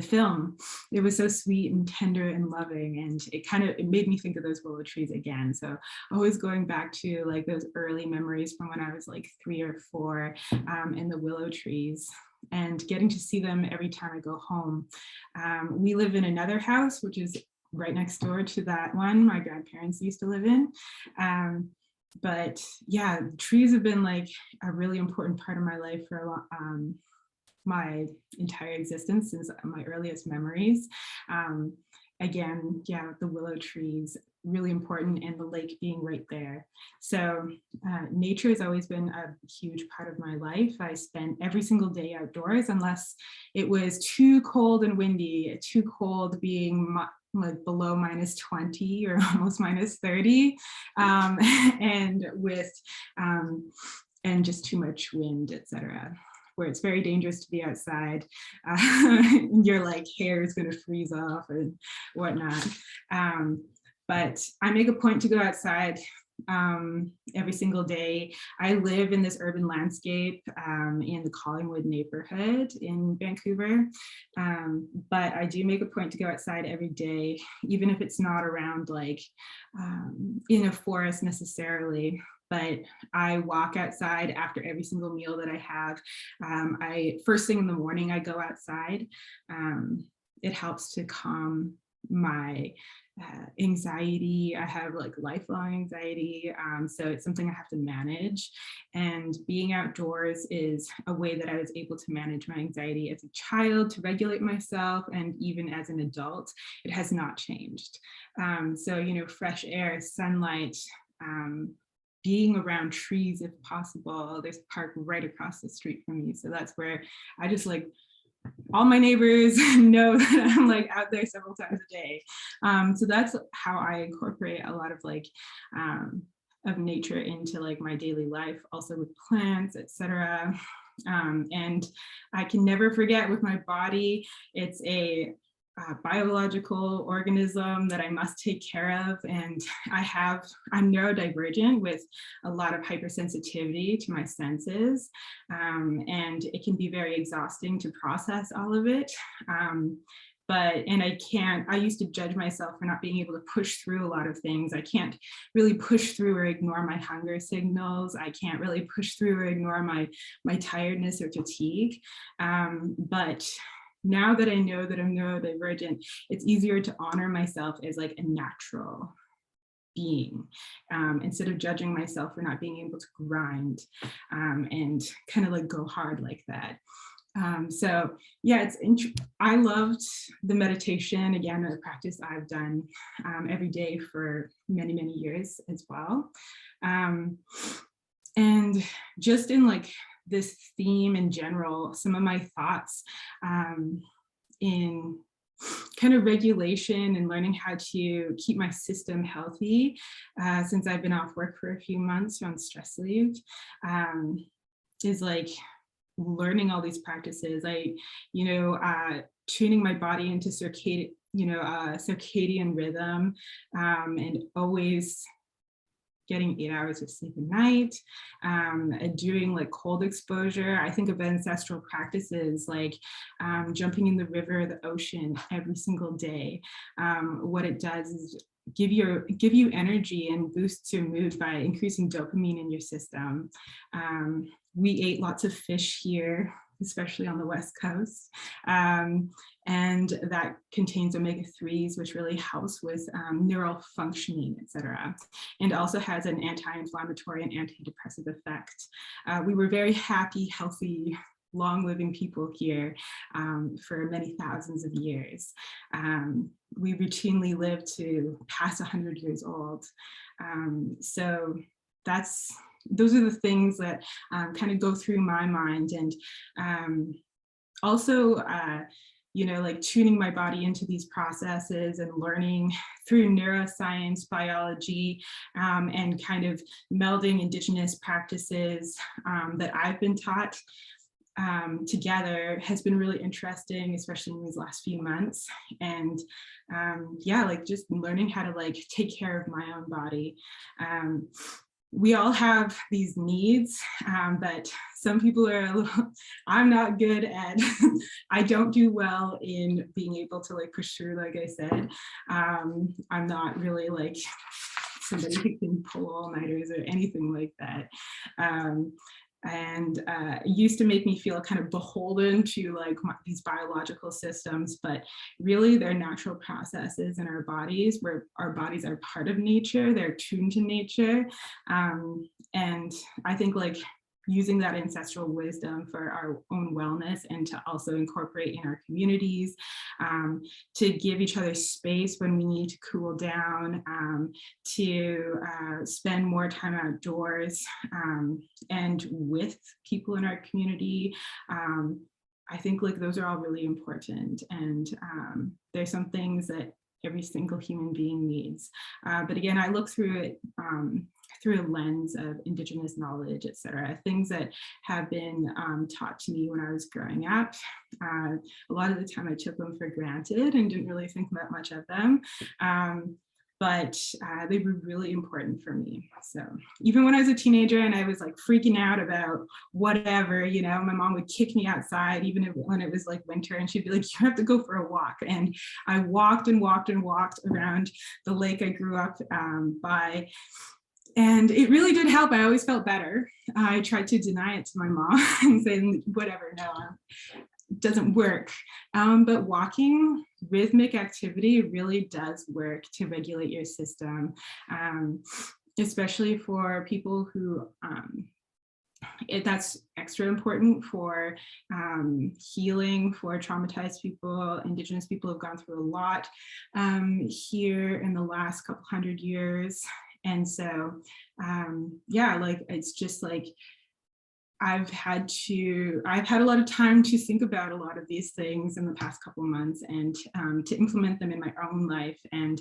film. It was so sweet and tender and loving, and it made me think of those willow trees again. So always going back to like those early memories from when I was like 3 or 4, and the willow trees, and getting to see them every time I go home. We live in another house, which is right next door to that one my grandparents used to live in. But yeah, trees have been like a really important part of my life for a long, my entire existence, since my earliest memories. Again, yeah, the willow trees, really important, and the lake being right there. So nature has always been a huge part of my life. I spent every single day outdoors, unless it was too cold and windy, too cold being like below -20 or almost -30, and with and just too much wind, etc., where it's very dangerous to be outside. Your like hair is going to freeze off and whatnot. But I make a point to go outside every single day. I live in this urban landscape in the Collingwood neighborhood in Vancouver. But I do make a point to go outside every day, even if it's not around like in a forest necessarily. But I walk outside after every single meal that I have. First thing in the morning, I go outside. It helps to calm my anxiety. I have like lifelong anxiety, so it's something I have to manage. And being outdoors is a way that I was able to manage my anxiety as a child, to regulate myself, and even as an adult, it has not changed. So, you know, fresh air, sunlight, being around trees if possible. There's a park right across the street from me, so that's where I just like, all my neighbors know that I'm like out there several times a day. So that's how I incorporate a lot of like of nature into like my daily life, also with plants, etc. And I can never forget, with my body, it's a biological organism that I must take care of. And I'm neurodivergent with a lot of hypersensitivity to my senses. And it can be very exhausting to process all of it. I used to judge myself for not being able to push through a lot of things. I can't really push through or ignore my hunger signals. I can't really push through or ignore my tiredness or fatigue. But now that I know that I'm neurodivergent, it's easier to honor myself as like a natural being, instead of judging myself for not being able to grind and kind of like go hard like that. So yeah, I loved the meditation, again, a practice I've done every day for many, many years as well. And just in like this theme in general, some of my thoughts in kind of regulation and learning how to keep my system healthy since I've been off work for a few months on stress leave, is like learning all these practices. Tuning my body into circadian rhythm, and always getting 8 hours of sleep a night, and doing like cold exposure. I think of ancestral practices like jumping in the river, the ocean every single day. What it does is give you energy and boosts your mood by increasing dopamine in your system. We ate lots of fish here, especially on the West Coast. And that contains omega-3s, which really helps with neural functioning, etc. And also has an anti-inflammatory and antidepressive effect. We were very happy, healthy, long-living people here for many thousands of years. We routinely live to past 100 years old. So those are the things that kind of go through my mind. And also, like tuning my body into these processes and learning through neuroscience, biology, and kind of melding indigenous practices that I've been taught together has been really interesting, especially in these last few months. And yeah, like just learning how to like take care of my own body. We all have these needs, but some people are a little, I'm not good at, I don't do well in being able to like push through, like I said. I'm not really like somebody who can pull all-nighters or anything like that. And it used to make me feel kind of beholden to like these biological systems, but really they're natural processes in our bodies, where our bodies are part of nature, they're tuned to nature. And I think like using that ancestral wisdom for our own wellness and to also incorporate in our communities, to give each other space when we need to cool down, to spend more time outdoors and with people in our community. I think like those are all really important, and there's some things that every single human being needs. But again, I look through it through a lens of Indigenous knowledge, et cetera, things that have been taught to me when I was growing up. A lot of the time I took them for granted and didn't really think that much of them. But they were really important for me. So even when I was a teenager and I was like freaking out about whatever, you know, my mom would kick me outside, even when it was like winter, and she'd be like, you have to go for a walk. And I walked and walked and walked around the lake I grew up by. And it really did help. I always felt better. I tried to deny it to my mom and say, whatever, no, it doesn't work. But walking, rhythmic activity really does work to regulate your system, especially for people who, that's extra important for healing for traumatized people. Indigenous people have gone through a lot here in the last couple hundred years. And so, yeah, like, it's just like, I've had a lot of time to think about a lot of these things in the past couple of months, and to implement them in my own life, and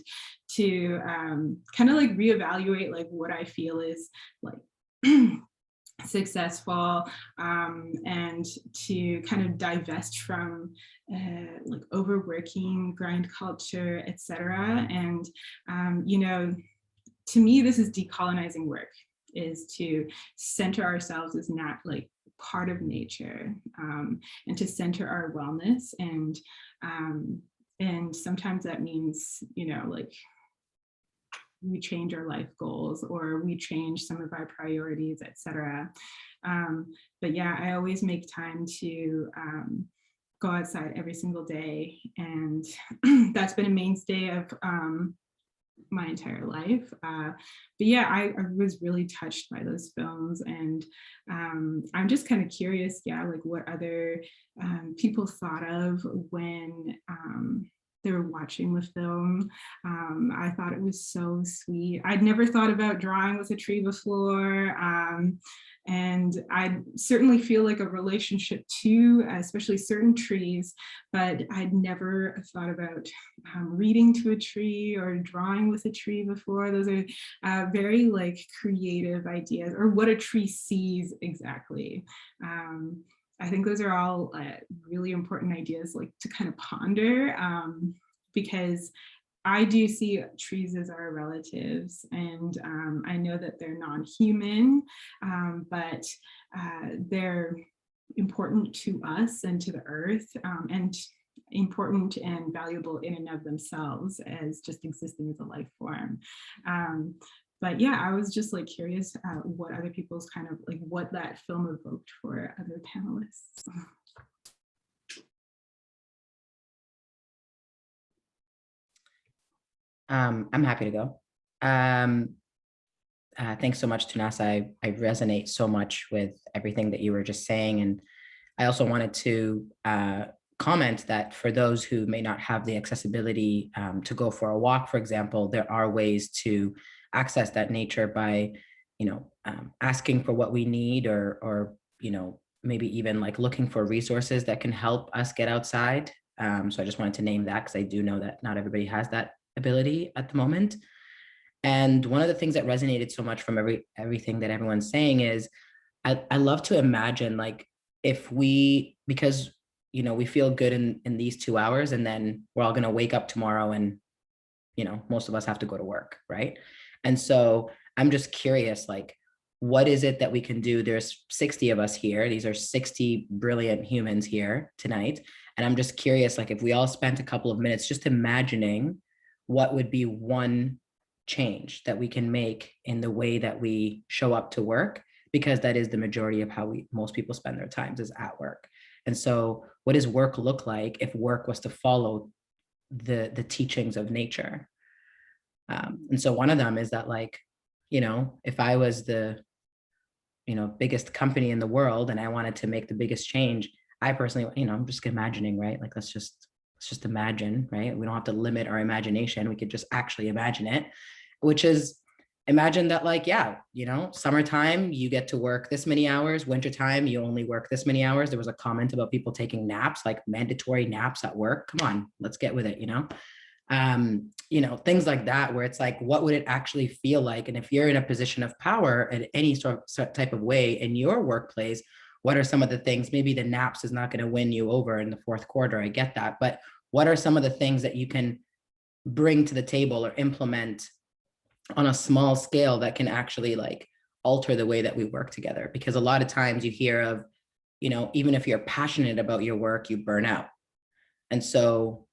to kind of like reevaluate like what I feel is like successful, and to kind of divest from like overworking, grind culture, etc. And you know, to me, this is decolonizing work, is to center ourselves as not like part of nature, and to center our wellness. And sometimes that means, you know, like we change our life goals, or we change some of our priorities, etc. But yeah, I always make time to go outside every single day, and that's been a mainstay of my entire life. But yeah, I was really touched by those films, and I'm just kind of curious, yeah, like what other people thought of when they were watching the film. I thought it was so sweet. I'd never thought about drawing with a tree before. And I certainly feel like a relationship to, especially certain trees, but I'd never thought about reading to a tree or drawing with a tree before. Those are very like creative ideas, or what a tree sees exactly. I think those are all really important ideas, like to kind of ponder, because I do see trees as our relatives, and I know that they're non-human, but they're important to us and to the earth, and important and valuable in and of themselves as just existing as a life form. But yeah, I was just like curious what other people's kind of like what that film evoked for other panelists. I'm happy to go. Thanks so much, Tunasa. I resonate so much with everything that you were just saying. And I also wanted to comment that for those who may not have the accessibility to go for a walk, for example, there are ways to access that nature by, you know, asking for what we need, or, you know, maybe even like looking for resources that can help us get outside. So I just wanted to name that, because I do know that not everybody has that ability at the moment. And one of the things that resonated so much from everything that everyone's saying is I love to imagine like if we, because, you know, we feel good in these 2 hours, and then we're all going to wake up tomorrow and, you know, most of us have to go to work, right? And so I'm just curious, like, what is it that we can do? There's 60 of us here. These are 60 brilliant humans here tonight. And I'm just curious, like, if we all spent a couple of minutes just imagining what would be one change that we can make in the way that we show up to work, because that is the majority of how most people spend their times, is at work. And so what does work look like if work was to follow the teachings of nature? And so one of them is that, like, you know, if I was the, you know, biggest company in the world and I wanted to make the biggest change, I personally, you know, I'm just imagining, right? Like, let's just imagine, right? We don't have to limit our imagination. We could just actually imagine it, which is, imagine that, like, yeah, you know, summertime, you get to work this many hours. Wintertime, you only work this many hours. There was a comment about people taking naps, like mandatory naps at work. Come on, let's get with it, you know? You know, things like that, where it's like, what would it actually feel like? And if you're in a position of power in any sort of type of way in your workplace, what are some of the things? Maybe the naps is not going to win you over in the fourth quarter. I get that. But what are some of the things that you can bring to the table or implement on a small scale that can actually, like, alter the way that we work together? Because a lot of times you hear of, you know, even if you're passionate about your work, you burn out. And so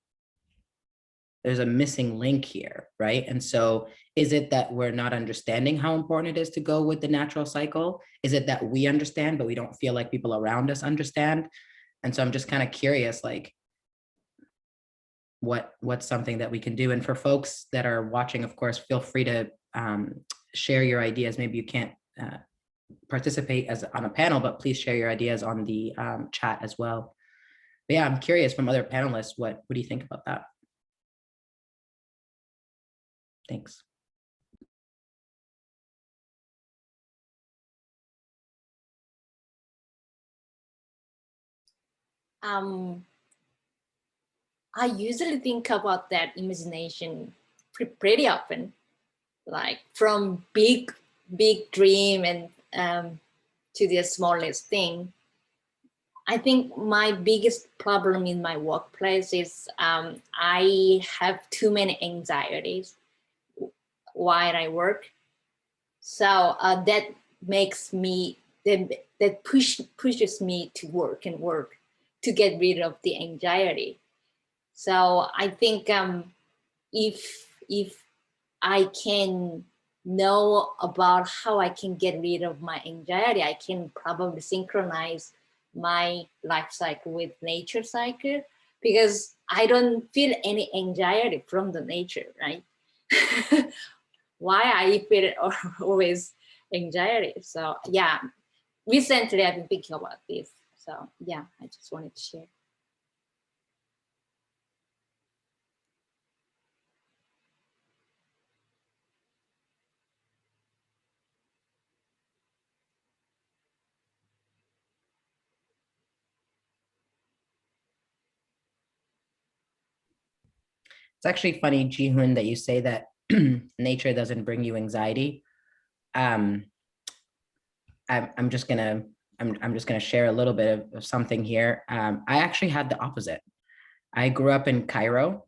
there's a missing link here, right? And so is it that we're not understanding how important it is to go with the natural cycle? Is it that we understand, but we don't feel like people around us understand? And so I'm just kind of curious, like, what's something that we can do? And for folks that are watching, of course, feel free to share your ideas. Maybe you can't participate as on a panel, but please share your ideas on the chat as well. But yeah, I'm curious from other panelists, what do you think about that? Thanks. I usually think about that imagination pretty often, like from big dream and to the smallest thing. I think my biggest problem in my workplace is I have too many anxieties while I work. So that makes me, that pushes me to work to get rid of the anxiety. So I think if I can know about how I can get rid of my anxiety, I can probably synchronize my life cycle with nature cycle, because I don't feel any anxiety from the nature, right? Why I feel always anxiety. So yeah, recently I've been thinking about this. So yeah, I just wanted to share. It's actually funny, Jihoon, that you say that nature doesn't bring you anxiety. I'm just gonna share a little bit of something here. I actually had the opposite. I grew up in Cairo.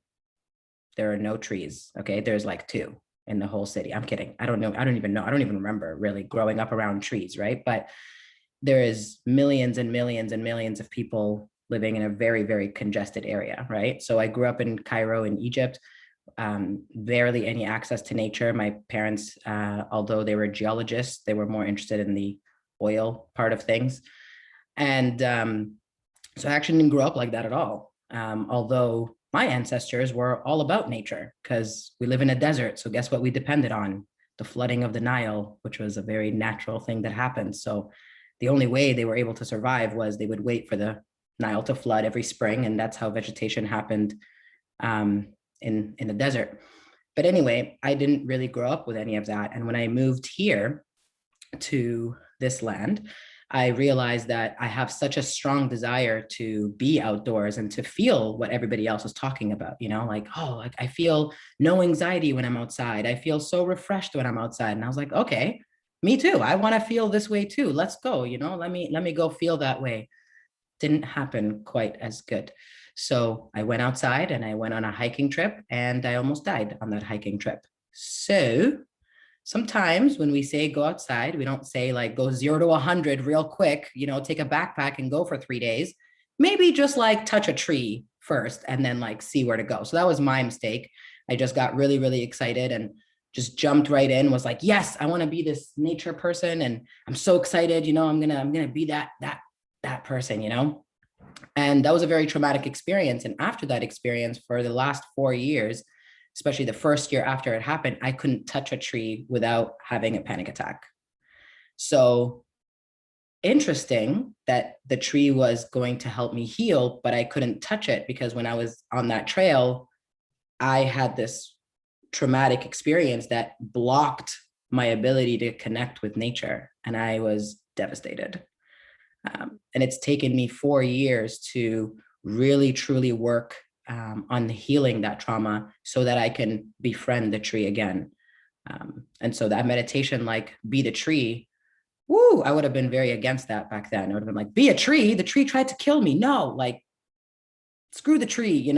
There are no trees. Okay, there's like 2 in the whole city. I'm kidding. I don't even remember really growing up around trees, right? But there is millions and millions and millions of people living in a very, very congested area, right? So I grew up in Cairo in Egypt, barely any access to nature. My parents, although they were geologists, they were more interested in the oil part of things. And so I actually didn't grow up like that at all. Although my ancestors were all about nature, because we live in a desert. So guess what we depended on? The flooding of the Nile, which was a very natural thing that happened. So the only way they were able to survive was they would wait for the Nile to flood every spring, and that's how vegetation happened in the desert. But anyway, I didn't really grow up with any of that. And when I moved here to this land, I realized that I have such a strong desire to be outdoors and to feel what everybody else is talking about, you know, like, oh, like I feel no anxiety when I'm outside. I feel so refreshed when I'm outside. And I was like, okay, me too. I want to feel this way too. Let's go, you know, let me go feel that way. didn't happen quite as good. So I went outside and I went on a hiking trip, and I almost died on that hiking trip. So sometimes when we say go outside, we don't say like go 0 to 100 real quick, take a backpack and go for 3 days. Maybe just like touch a tree first and then like see where to go. So that was my mistake. I just got really, really excited and just jumped right in, was like, yes, I want to be this nature person. And I'm so excited, I'm gonna be that person, And that was a very traumatic experience. And after that experience, for the last 4 years, especially the first year after it happened, I couldn't touch a tree without having a panic attack. So interesting that the tree was going to help me heal, but I couldn't touch it because when I was on that trail, I had this traumatic experience that blocked my ability to connect with nature. And I was devastated. And it's taken me 4 years to really, truly work on healing that trauma so that I can befriend the tree again. And so that meditation, like be the tree, I would have been very against that back then. I would have been like, be a tree. The tree tried to kill me. No, like, screw the tree,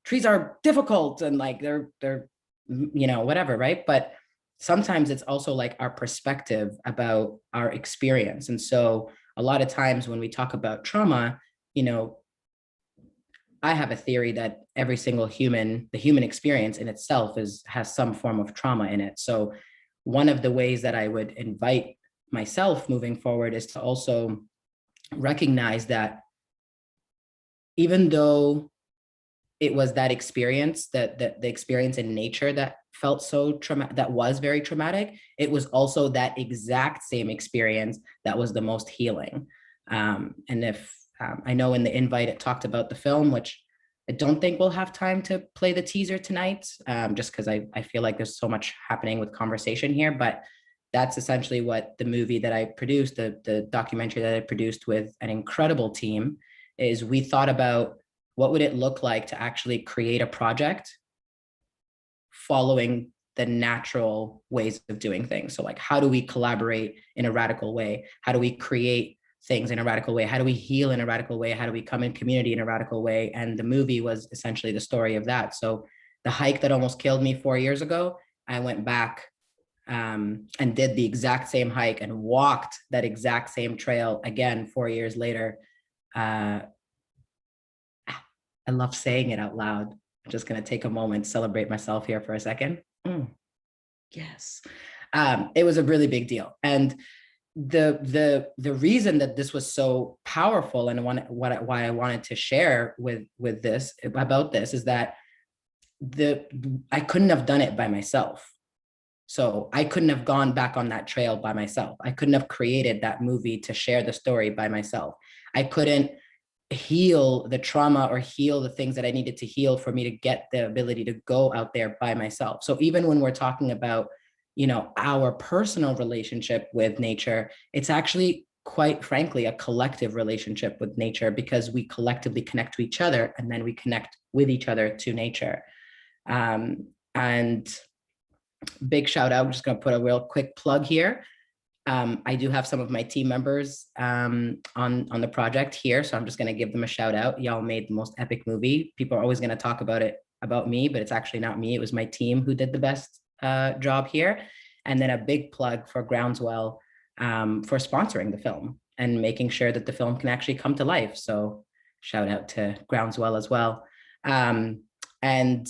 trees are difficult and like they're whatever, right? But sometimes it's also like our perspective about our experience. And so a lot of times when we talk about trauma, I have a theory that every single the human experience in itself has some form of trauma in it. So one of the ways that I would invite myself moving forward is to also recognize that even though it was that experience, that the experience in nature that felt so traumatic, that was very traumatic, it was also that exact same experience that was the most healing. And if I know in the invite it talked about the film, which I don't think we'll have time to play the teaser tonight, just because I feel like there's so much happening with conversation here, but that's essentially what the movie that I produced, the documentary that I produced with an incredible team, is we thought about what would it look like to actually create a project following the natural ways of doing things. So like, how do we collaborate in a radical way? How do we create things in a radical way? How do we heal in a radical way? How do we come in community in a radical way? And the movie was essentially the story of that. So the hike that almost killed me 4 years ago, I went back and did the exact same hike and walked that exact same trail again 4 years later. I love saying it out loud. I'm just going to take a moment, celebrate myself here for a second. Yes. It was a really big deal. And the reason that this was so powerful and why I wanted to share with this about this is that I couldn't have done it by myself. So I couldn't have gone back on that trail by myself. I couldn't have created that movie to share the story by myself. I couldn't heal the trauma or heal the things that I needed to heal for me to get the ability to go out there by myself. So even when we're talking about, our personal relationship with nature, it's actually quite frankly a collective relationship with nature, because we collectively connect to each other and then we connect with each other to nature. And big shout out, I'm just going to put a real quick plug here. I do have some of my team members on the project here, so I'm just going to give them a shout out. Y'all made the most epic movie. People are always going to talk about me, but it's actually not me. It was my team who did the best job here. And then a big plug for Groundswell for sponsoring the film and making sure that the film can actually come to life. So shout out to Groundswell as well. And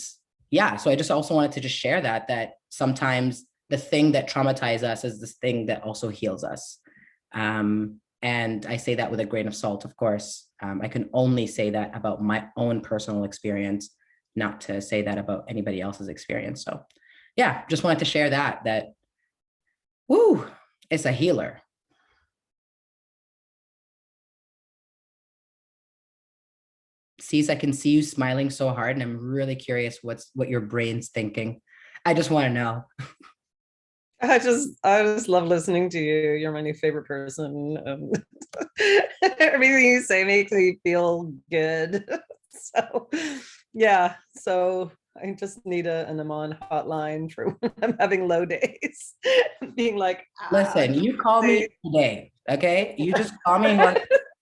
yeah, so I just also wanted to just share that sometimes the thing that traumatizes us is this thing that also heals us. And I say that with a grain of salt, of course. I can only say that about my own personal experience, not to say that about anybody else's experience. So yeah, just wanted to share that woo, it's a healer. Cease, I can see you smiling so hard, and I'm really curious what your brain's thinking. I just want to know. I just love listening to you. You're my new favorite person. Everything you say makes me feel good. So yeah, so I just need an Aman hotline for when I'm having low days. Being like, listen, you call me today, okay? You just call me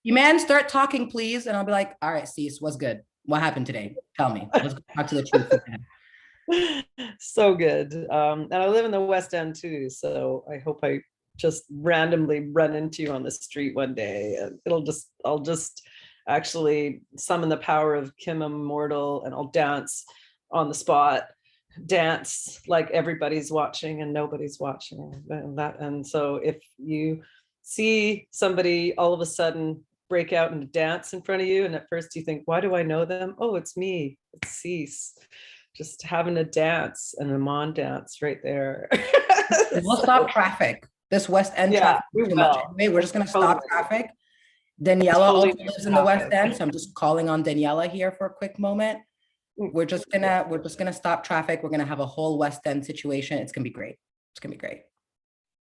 You man, start talking, please. And I'll be like, all right, Cease, what's good? What happened today? Tell me. Let's go talk to the truth. So good. And I live in the West End too, so I hope I just randomly run into you on the street one day, and I'll just actually summon the power of Kim Immortal, and I'll dance on the spot, dance like everybody's watching and nobody's watching. And so if you see somebody all of a sudden break out and dance in front of you, and at first you think, why do I know them? Oh, it's me, it's Cease. Just having a dance, and a mon dance right there. We'll stop traffic. This West End traffic is too much. Anyway, we're just gonna stop traffic. Daniela also lives in the West End, so I'm just calling on Daniela here for a quick moment. We're just gonna stop traffic. We're gonna have a whole West End situation. It's gonna be great. It's gonna be great.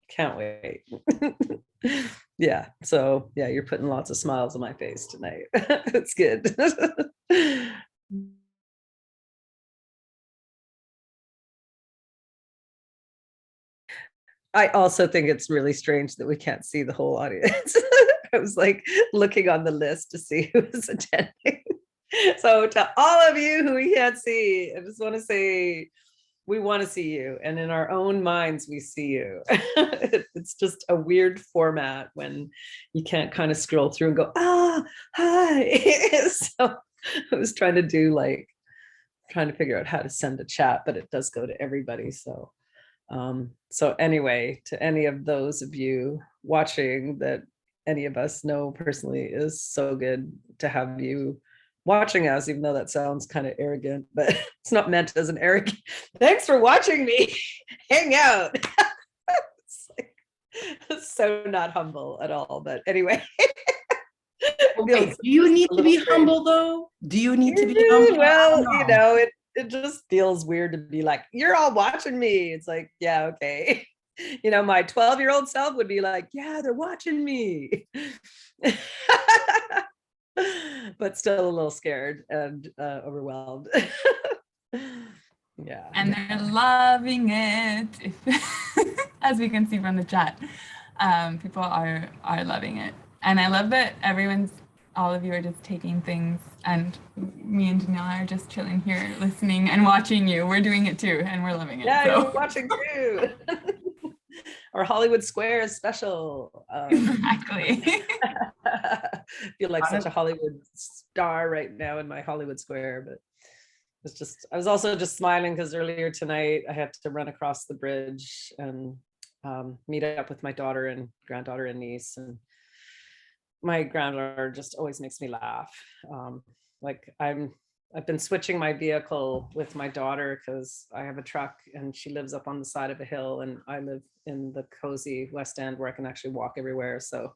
Can't wait. Yeah. So yeah, you're putting lots of smiles on my face tonight. It's good. I also think it's really strange that we can't see the whole audience. I was like looking on the list to see who was attending. So to all of you who we can't see, I just want to say, we want to see you. And in our own minds, we see you. It's just a weird format when you can't kind of scroll through and go, hi. So I was trying to figure out how to send a chat, but it does go to everybody. So anyway, to any of those of you watching that any of us know personally, is so good to have you watching us, even though that sounds kind of arrogant, but it's not meant as an arrogant. Thanks for watching me hang out. It's so not humble at all, but anyway. Okay, do you need to be humble though? Do you need to be humble? Well, it just feels weird to be like, you're all watching me. It's like, yeah, okay. My 12-year-old self would be like, yeah, they're watching me. But still a little scared and overwhelmed. Yeah. And they're loving it. As we can see from the chat, people are loving it. And I love that all of you are just taking things, and me and Daniela are just chilling here, listening and watching you. We're doing it too, and we're loving it. Yeah, you're watching too. Our Hollywood Square special. Exactly. I feel like such a Hollywood star right now in my Hollywood Square, but I was also just smiling because earlier tonight I had to run across the bridge and meet up with my daughter and granddaughter and niece, and my granddaughter just always makes me laugh. I've been switching my vehicle with my daughter because I have a truck and she lives up on the side of a hill, and I live in the cozy West End where I can actually walk everywhere. So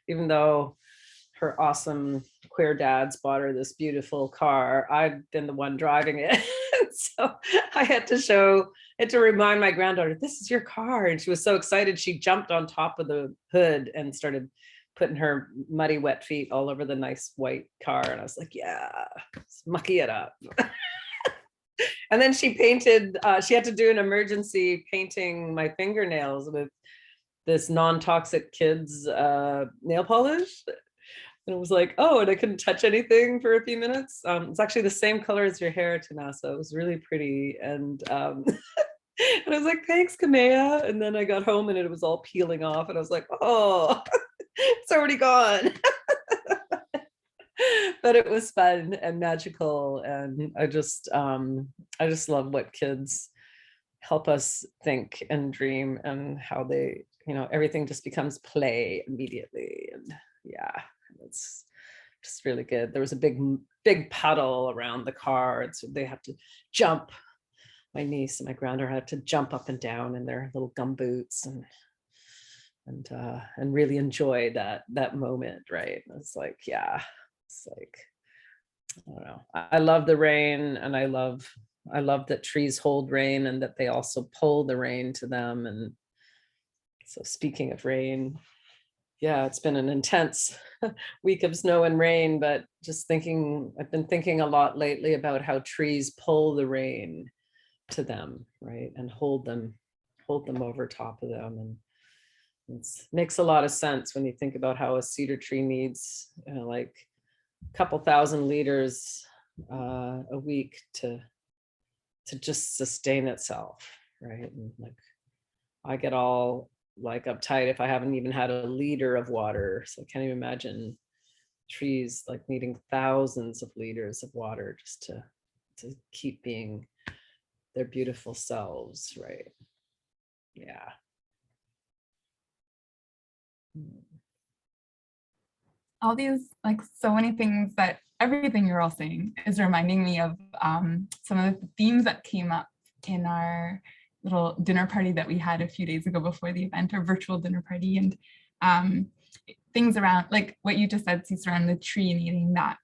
even though her awesome queer dads bought her this beautiful car, I've been the one driving it. So I had to remind my granddaughter, this is your car. And she was so excited. She jumped on top of the hood and started putting her muddy, wet feet all over the nice white car. And I was like, yeah, mucky it up. And then she painted, she had to do an emergency painting my fingernails with this non-toxic kids nail polish. And it was like, oh, and I couldn't touch anything for a few minutes. It's actually the same color as your hair, Tanasa. It was really pretty. And and I was like, thanks, Kamea. And then I got home and it was all peeling off. And I was like, oh, it's already gone. But it was fun and magical. And I just love what kids help us think and dream, and how they, everything just becomes play immediately. And yeah, it's just really good. There was a big puddle around the car, and so they had to jump. My niece and my granddaughter had to jump up and down in their little gum boots and really enjoy that moment, right? It's like, yeah, it's like, I don't know. I love the rain, and I love that trees hold rain and that they also pull the rain to them. And so speaking of rain, yeah, it's been an intense week of snow and rain, but I've been thinking a lot lately about how trees pull the rain to them, right? And hold them over top of them. Makes a lot of sense when you think about how a cedar tree needs like a couple thousand liters a week to just sustain itself, right? And like I get all like uptight if I haven't even had a liter of water. So I can't even imagine trees like needing thousands of liters of water just to keep being their beautiful selves, right? Yeah. All these, like so many things, that everything you're all saying is reminding me of some of the themes that came up in our little dinner party that we had a few days ago before the event, our virtual dinner party, and things around like what you just said, Cece, around the tree needing that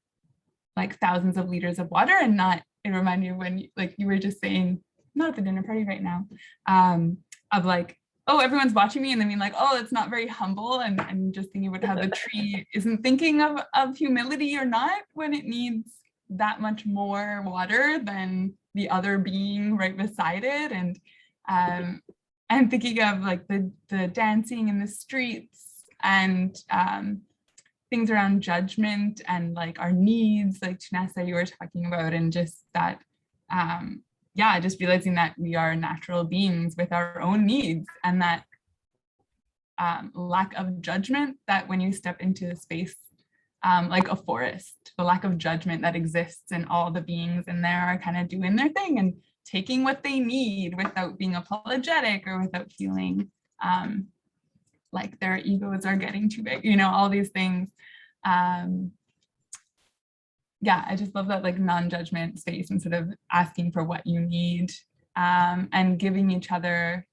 like thousands of liters of water, and not, it reminded me when like you were just saying, not at the dinner party right now, of like, oh, everyone's watching me and then being like, oh, it's not very humble, and just thinking about how the tree isn't thinking of humility or not when it needs that much more water than the other being right beside it, and thinking of like the dancing in the streets and things around judgment and like our needs, like Janessa, you were talking about, and just that yeah, just realizing that we are natural beings with our own needs, and that lack of judgment, that when you step into a space like a forest, the lack of judgment that exists in all the beings in there are kind of doing their thing and taking what they need without being apologetic or without feeling like their egos are getting too big, you know, all these things. Yeah, I just love that like non-judgment space instead of asking for what you need, and giving each other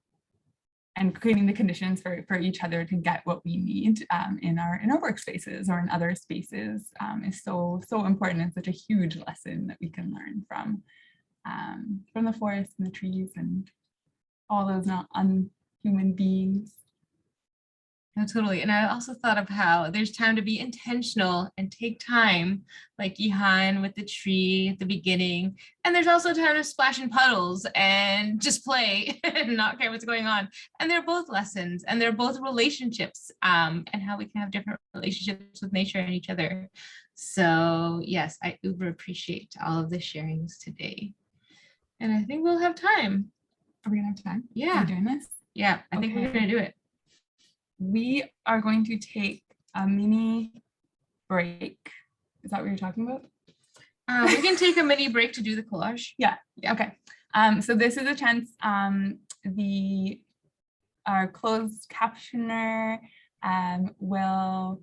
and creating the conditions for each other to get what we need in our workspaces or in other spaces is so important, and such a huge lesson that we can learn from the forest and the trees and all those non-human beings. No, totally. And I also thought of how there's time to be intentional and take time, like Ihan with the tree at the beginning. And there's also time to splash in puddles and just play and not care what's going on. And they're both lessons, and they're both relationships, and how we can have different relationships with nature and each other. So yes, I uber appreciate all of the sharings today. And I think we'll have time. Are we gonna have time? Yeah. Are we doing this? Yeah, I think we're gonna do it. We are going to take a mini break. Is that what you're talking about? We can take a mini break to do the collage. Yeah. Okay. So this is a chance. Our closed captioner will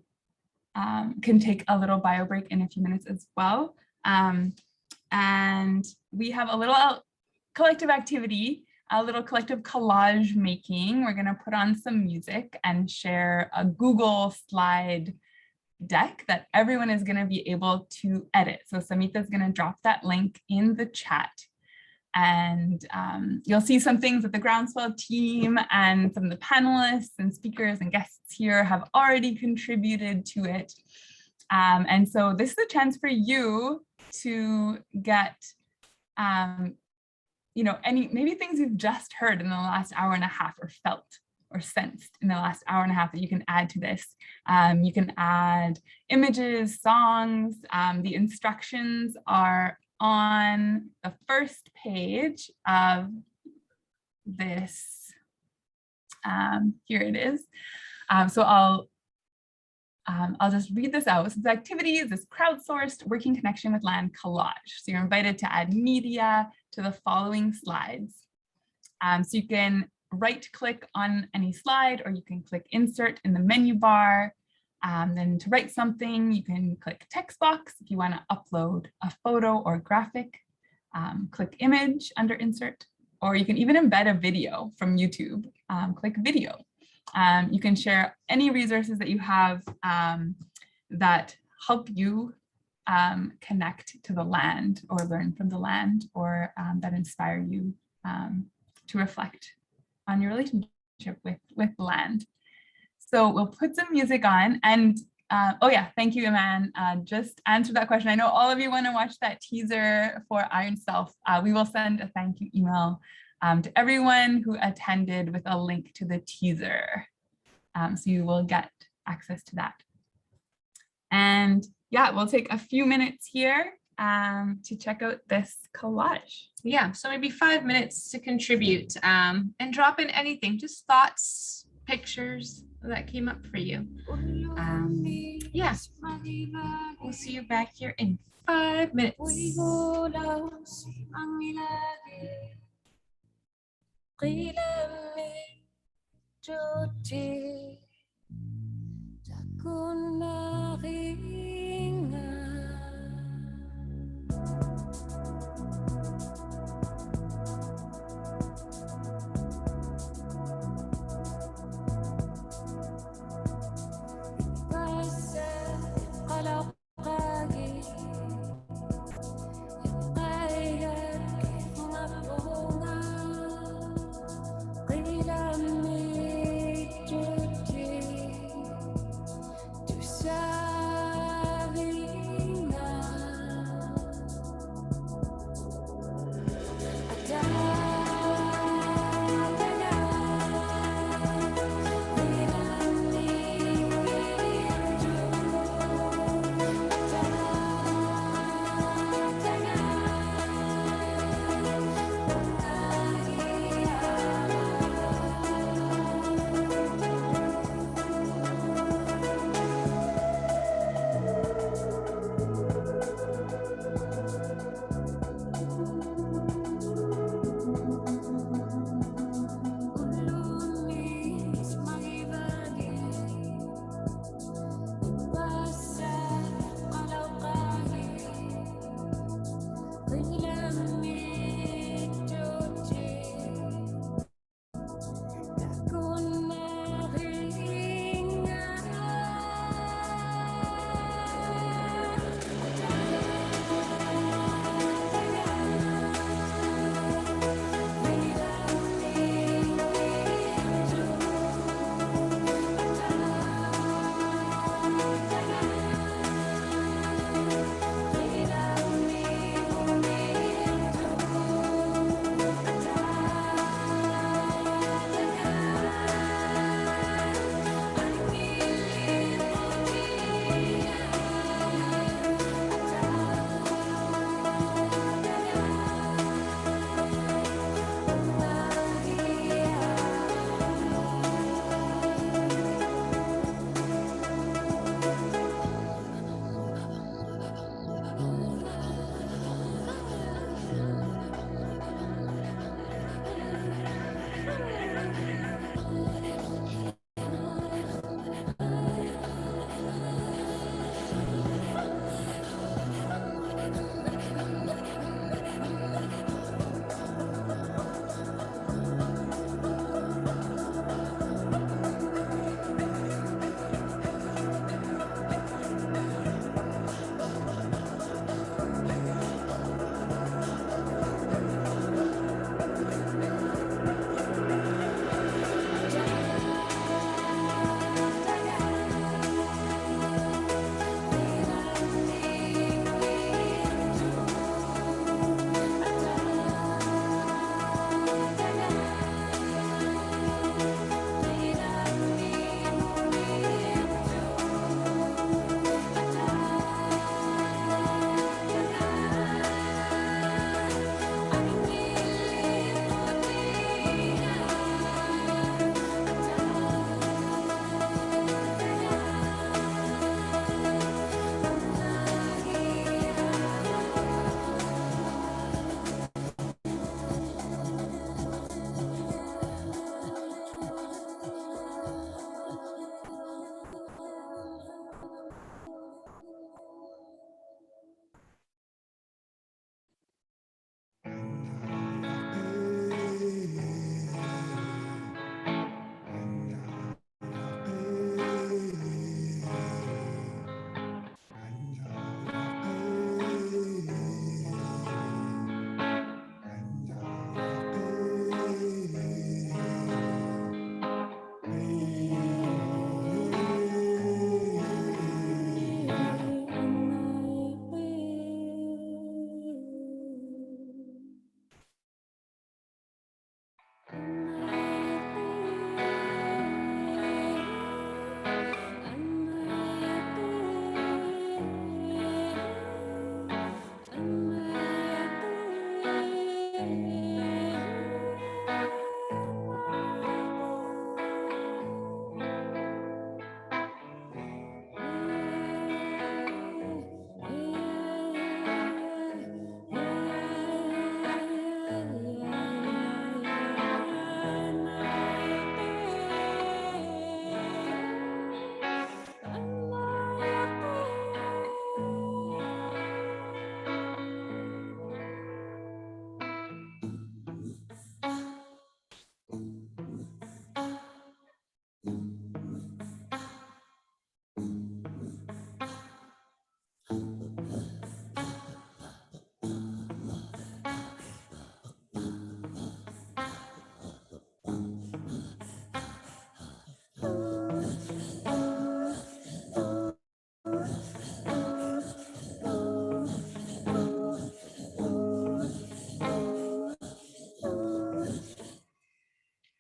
can take a little bio break in a few minutes as well. And we have a little collective activity, a little collective collage making. We're gonna put on some music and share a Google slide deck that everyone is gonna be able to edit. So Samita is gonna drop that link in the chat. And you'll see some things that the Groundswell team and some of the panelists and speakers and guests here have already contributed to it. And so this is a chance for you to get you know, maybe things you've just heard in the last hour and a half, or felt or sensed in the last hour and a half that you can add to this. You can add images, songs. The instructions are on the first page of this. Here it is. So I'll just read this out. So the activity is this crowdsourced working connection with land collage. So you're invited to add media to the following slides. So you can right click on any slide, or you can click insert in the menu bar. Then to write something, you can click text box. If you want to upload a photo or graphic, click image under insert, or you can even embed a video from YouTube, click video. You can share any resources that you have that help you connect to the land or learn from the land, or that inspire you to reflect on your relationship with land. So we'll put some music on, and oh yeah, thank you, Iman. Just answer that question. I know all of you want to watch that teaser for Iron Self. We will send a thank you email to everyone who attended with a link to the teaser. So you will get access to that. And yeah, we'll take a few minutes here to check out this collage. Yeah, so maybe 5 minutes to contribute and drop in anything, just thoughts, pictures that came up for you. Yeah, we'll see you back here in 5 minutes.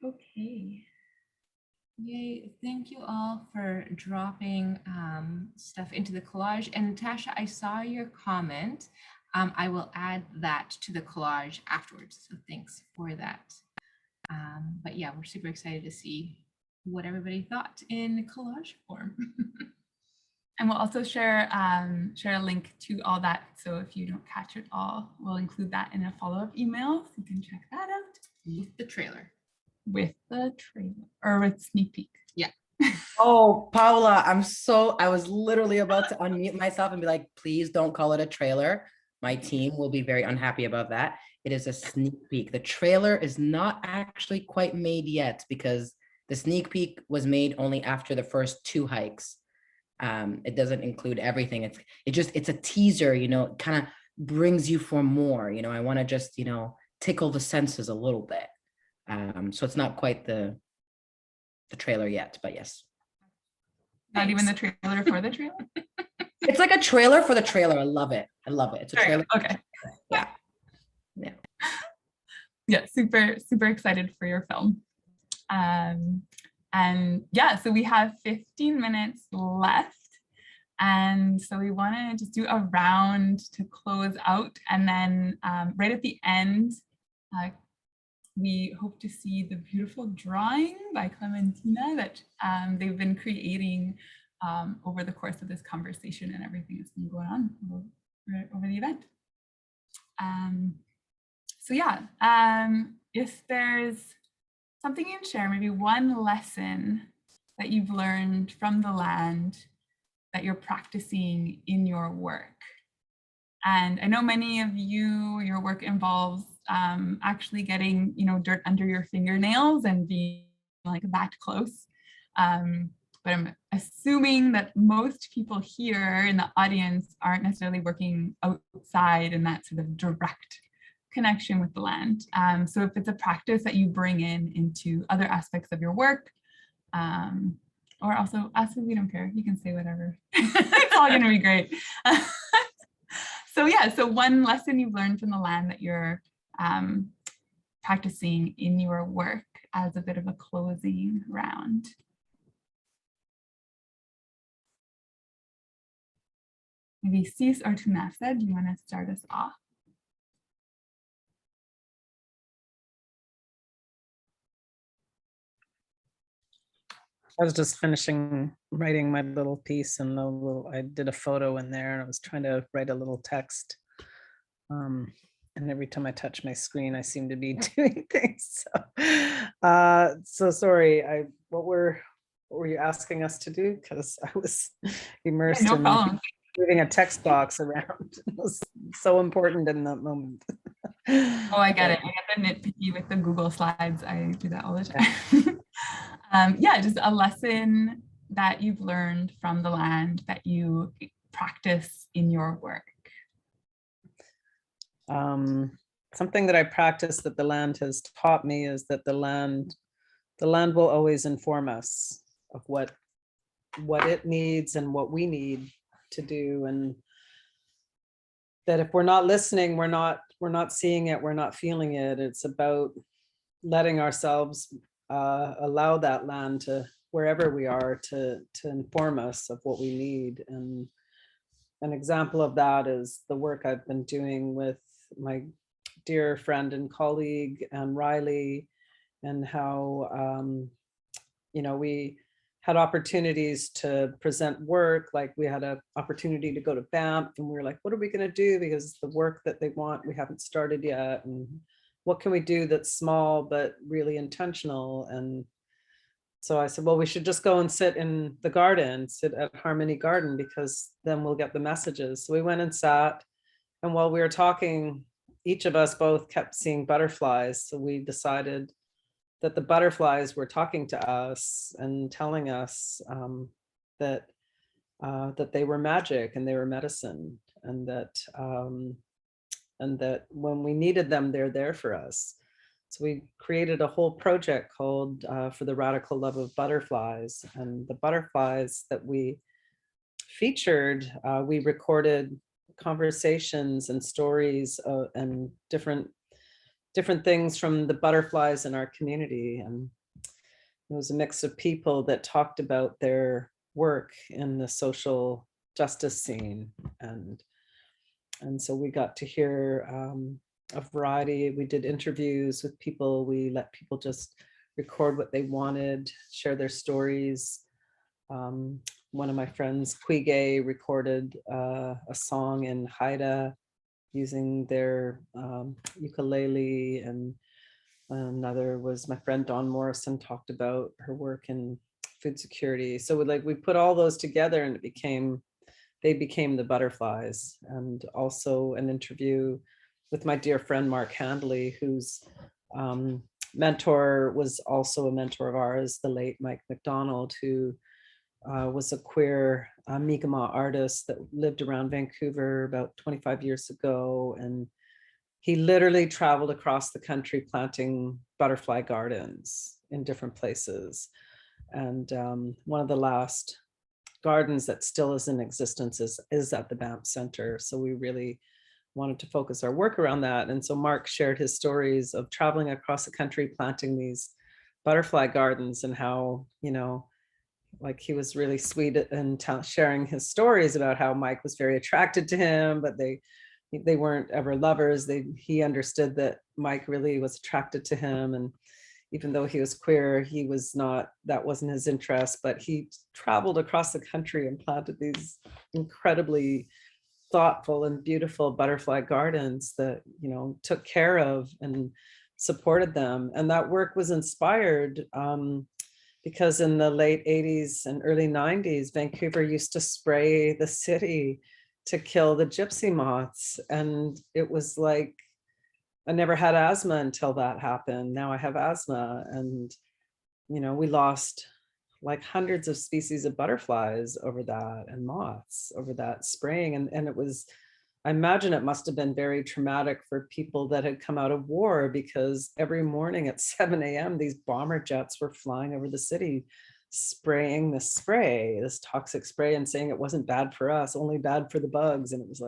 Okay. Yay, thank you all for dropping stuff into the collage. And Natasha, I saw your comment. I will add that to the collage afterwards. So thanks for that. But yeah, we're super excited to see what everybody thought in collage form. And we'll also share a link to all that. So if you don't catch it all, we'll include that in a follow-up email. So you can check that out. With the trailer. With the trailer or with sneak peek. Yeah. Oh, Paula, I was literally about to unmute myself and be like, please don't call it a trailer. My team will be very unhappy about that. It is a sneak peek. The trailer is not actually quite made yet because the sneak peek was made only after the first 2 hikes. It doesn't include everything. It's a teaser, you know, it kind of brings you for more, you know, I want to just, you know, tickle the senses a little bit. So it's not quite the trailer yet, but yes. Not even the trailer for the trailer. It's like a trailer for the trailer. I love it. I love it. It's a trailer. Okay. Yeah. Yeah, super, super excited for your film. And yeah, so we have 15 minutes left. And so we want to just do a round to close out. And then right at the end, we hope to see the beautiful drawing by Clementina that they've been creating over the course of this conversation and everything that's been going on over the event. So yeah, if there's something you can share, maybe one lesson that you've learned from the land that you're practicing in your work. And I know many of you, your work involves actually getting, you know, dirt under your fingernails and being like that close. But I'm assuming that most people here in the audience aren't necessarily working outside in that sort of direct connection with the land. So if it's a practice that you bring into other aspects of your work, or also us, we don't care, you can say whatever. It's all gonna be great. So yeah, so one lesson you've learned from the land that you're practicing in your work as a bit of a closing round. Maybe Sis or Tunasa, do you want to start us off? I was just finishing writing my little piece and I did a photo in there and I was trying to write a little text. And every time I touch my screen, I seem to be doing things. So sorry, what were you asking us to do? Because I was immersed in moving a text box around. It was so important in that moment. Oh, I get it. I get the nitpicky with the Google Slides. I do that all the time. Yeah, just a lesson that you've learned from the land that you practice in your work. Something that I practice that the land has taught me is that the land will always inform us of what it needs and what we need to do, and that if we're not listening, we're not seeing it, we're not feeling it. It's about letting ourselves allow that land to, wherever we are, to inform us of what we need. And an example of that is the work I've been doing with my dear friend and colleague, and Riley, and how, you know, we had opportunities to present work. Like we had an opportunity to go to Banff, and we were like, what are we going to do? Because the work that they want, we haven't started yet. And what can we do that's small, but really intentional? And so I said, well, we should just go and sit in the garden, sit at Harmony Garden, because then we'll get the messages. So we went and sat. And while we were talking, each of us both kept seeing butterflies. So we decided that the butterflies were talking to us and telling us that they were magic and they were medicine, and that when we needed them, they're there for us. So we created a whole project called For the Radical Love of Butterflies. And the butterflies that we featured, we recorded conversations and stories and different things from the butterflies in our community. And it was a mix of people that talked about their work in the social justice scene. And so we got to hear a variety. We did interviews with people. We let people just record what they wanted, share their stories. One of my friends, Quigay, recorded a song in Haida using their ukulele, and another was my friend Dawn Morrison, talked about her work in food security. So we put all those together, and they became the butterflies. And also an interview with my dear friend Mark Handley, whose mentor was also a mentor of ours, the late Mike McDonald, who was a queer Mi'kmaq artist that lived around Vancouver about 25 years ago. And he literally traveled across the country planting butterfly gardens in different places. And one of the last gardens that still is in existence is at the Banff Center. So we really wanted to focus our work around that. And so Mark shared his stories of traveling across the country, planting these butterfly gardens, and how, you know, like he was really sweet and sharing his stories about how Mike was very attracted to him, but they weren't ever lovers. He understood that Mike really was attracted to him, and even though he was queer, he was not, that wasn't his interest. But he traveled across the country and planted these incredibly thoughtful and beautiful butterfly gardens that, you know, took care of and supported them. And that work was inspired because in the late 80s and early 90s, Vancouver used to spray the city to kill the gypsy moths. And it was like, I never had asthma until that happened. Now I have asthma. And, you know, we lost like hundreds of species of butterflies over that, and moths over that spraying. And it was, I imagine it must have been very traumatic for people that had come out of war, because every morning at 7 a.m., these bomber jets were flying over the city, spraying this toxic spray, and saying it wasn't bad for us, only bad for the bugs. And it was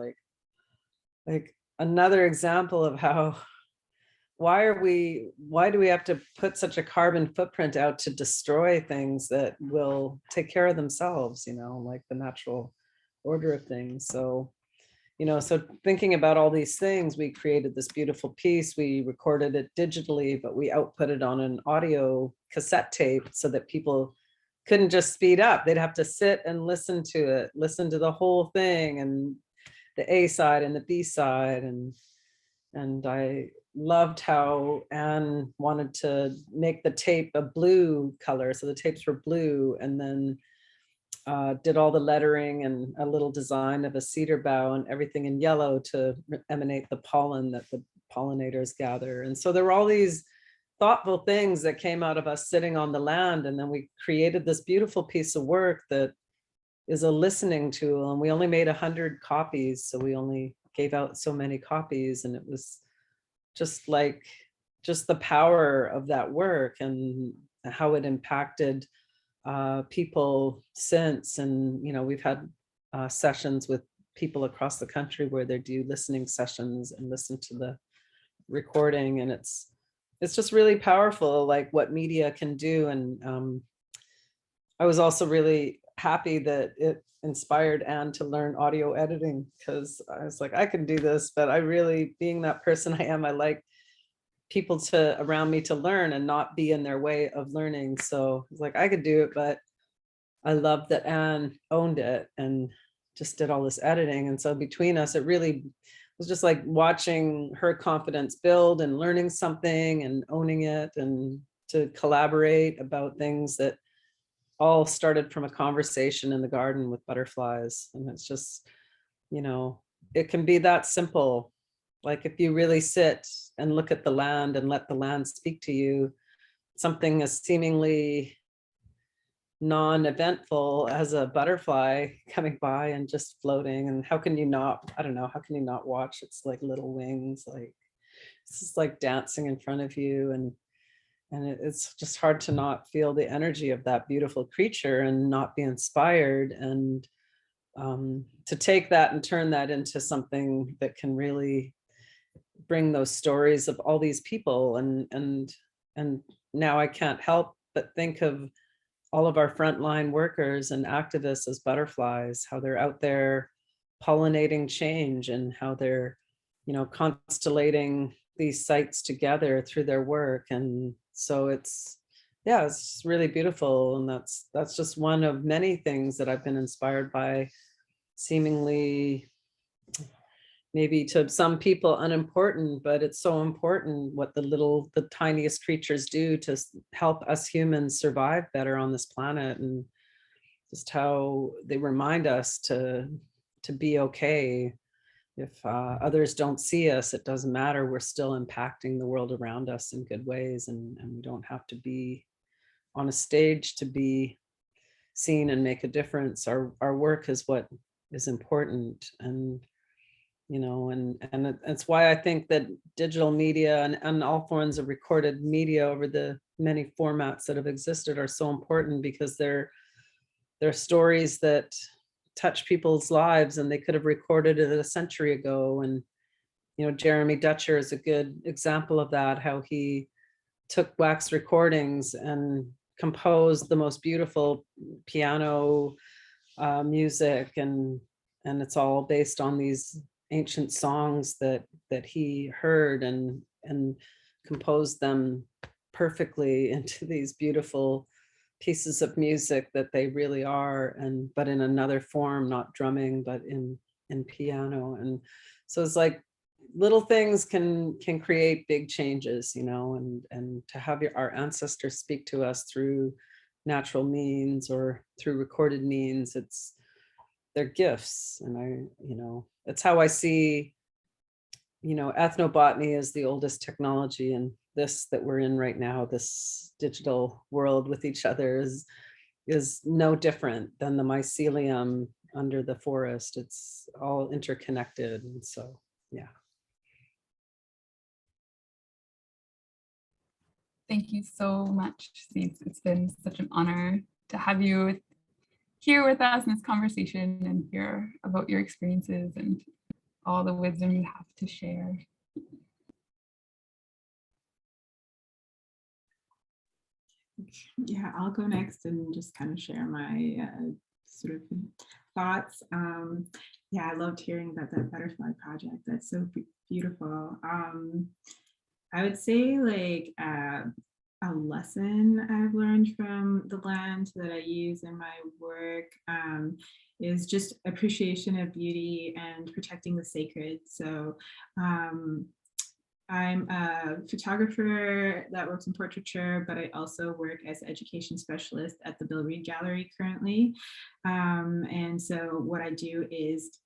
like another example of how, why do we have to put such a carbon footprint out to destroy things that will take care of themselves, you know, like the natural order of things. So, you know, so thinking about all these things, we created this beautiful piece. We recorded it digitally, but we output it on an audio cassette tape so that people couldn't just speed up. They'd have to sit and listen to it, listen to the whole thing, and the A side and the B side. And I loved how Anne wanted to make the tape a blue color. So the tapes were blue, and then did all the lettering and a little design of a cedar bough and everything in yellow to emanate the pollen that the pollinators gather. And so there were all these thoughtful things that came out of us sitting on the land. And then we created this beautiful piece of work that is a listening tool. And we only made 100 copies. So we only gave out so many copies. And it was just the power of that work and how it impacted people since. And, you know, we've had sessions with people across the country where they do listening sessions and listen to the recording. And it's just really powerful, like what media can do. And I was also really happy that it inspired Anne to learn audio editing, because I was like, I can do this, but I really, being that person I am, I like people to around me to learn and not be in their way of learning. So it's like, I could do it, but I love that Anne owned it and just did all this editing. And so between us, it really was just like watching her confidence build and learning something and owning it, and to collaborate about things that all started from a conversation in the garden with butterflies. And it's just, you know, it can be that simple. Like if you really sit and look at the land and let the land speak to you, something as seemingly non-eventful as a butterfly coming by and just floating, and how can you not, I don't know, how can you not watch its like little wings, like it's just like dancing in front of you, and it's just hard to not feel the energy of that beautiful creature and not be inspired, and to take that and turn that into something that can really bring those stories of all these people. And now I can't help but think of all of our frontline workers and activists as butterflies, how they're out there pollinating change, and how they're, you know, constellating these sites together through their work. And so it's, yeah, it's really beautiful. And that's just one of many things that I've been inspired by, seemingly maybe to some people unimportant, but it's so important what the tiniest creatures do to help us humans survive better on this planet, and just how they remind us to be okay. If others don't see us, it doesn't matter. We're still impacting the world around us in good ways, and we don't have to be on a stage to be seen and make a difference. Our work is what is important. And you know, and it's why I think that digital media and all forms of recorded media over the many formats that have existed are so important, because they're stories that touch people's lives, and they could have recorded it a century ago. And you know, Jeremy Dutcher is a good example of that, how he took wax recordings and composed the most beautiful piano music, and it's all based on these ancient songs that he heard, and composed them perfectly into these beautiful pieces of music that they really are, but in another form, not drumming, but in piano. And so it's like little things can create big changes, you know, and to have our ancestors speak to us through natural means or through recorded means, they're gifts. And you know, it's how I see, you know, ethnobotany is the oldest technology, and this that we're in right now, this digital world with each other, is no different than the mycelium under the forest. It's all interconnected. And so, yeah. Thank you so much, Steve. It's been such an honor to have you here with us in this conversation and hear about your experiences and all the wisdom you have to share. Yeah, I'll go next and just kind of share my sort of thoughts. Yeah, I loved hearing about that butterfly project. That's so beautiful. I would say like a lesson I've learned from the land that I use in my work is just appreciation of beauty and protecting the sacred. So I'm a photographer that works in portraiture, but I also work as an education specialist at the Bill Reid Gallery currently. And so what I do is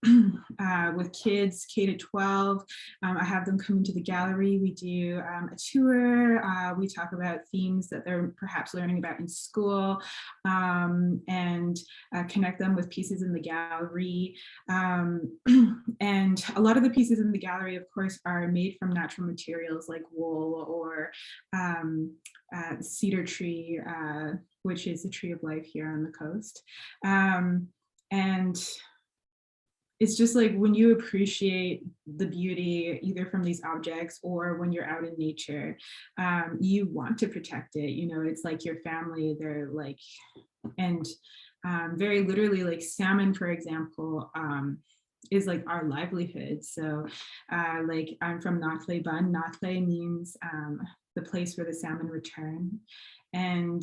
with kids K to 12, I have them come into the gallery. We do a tour. We talk about themes that they're perhaps learning about in school, and connect them with pieces in the gallery. And a lot of the pieces in the gallery, of course, are made from natural materials like wool or cedar tree, which is a tree of life here on the coast. And it's just like when you appreciate the beauty, either from these objects or when you're out in nature, you want to protect it. You know, it's like your family, they're like, and very literally, like salmon, for example, is like our livelihood. So like I'm from Natle Bun. Natle means the place where the salmon return. And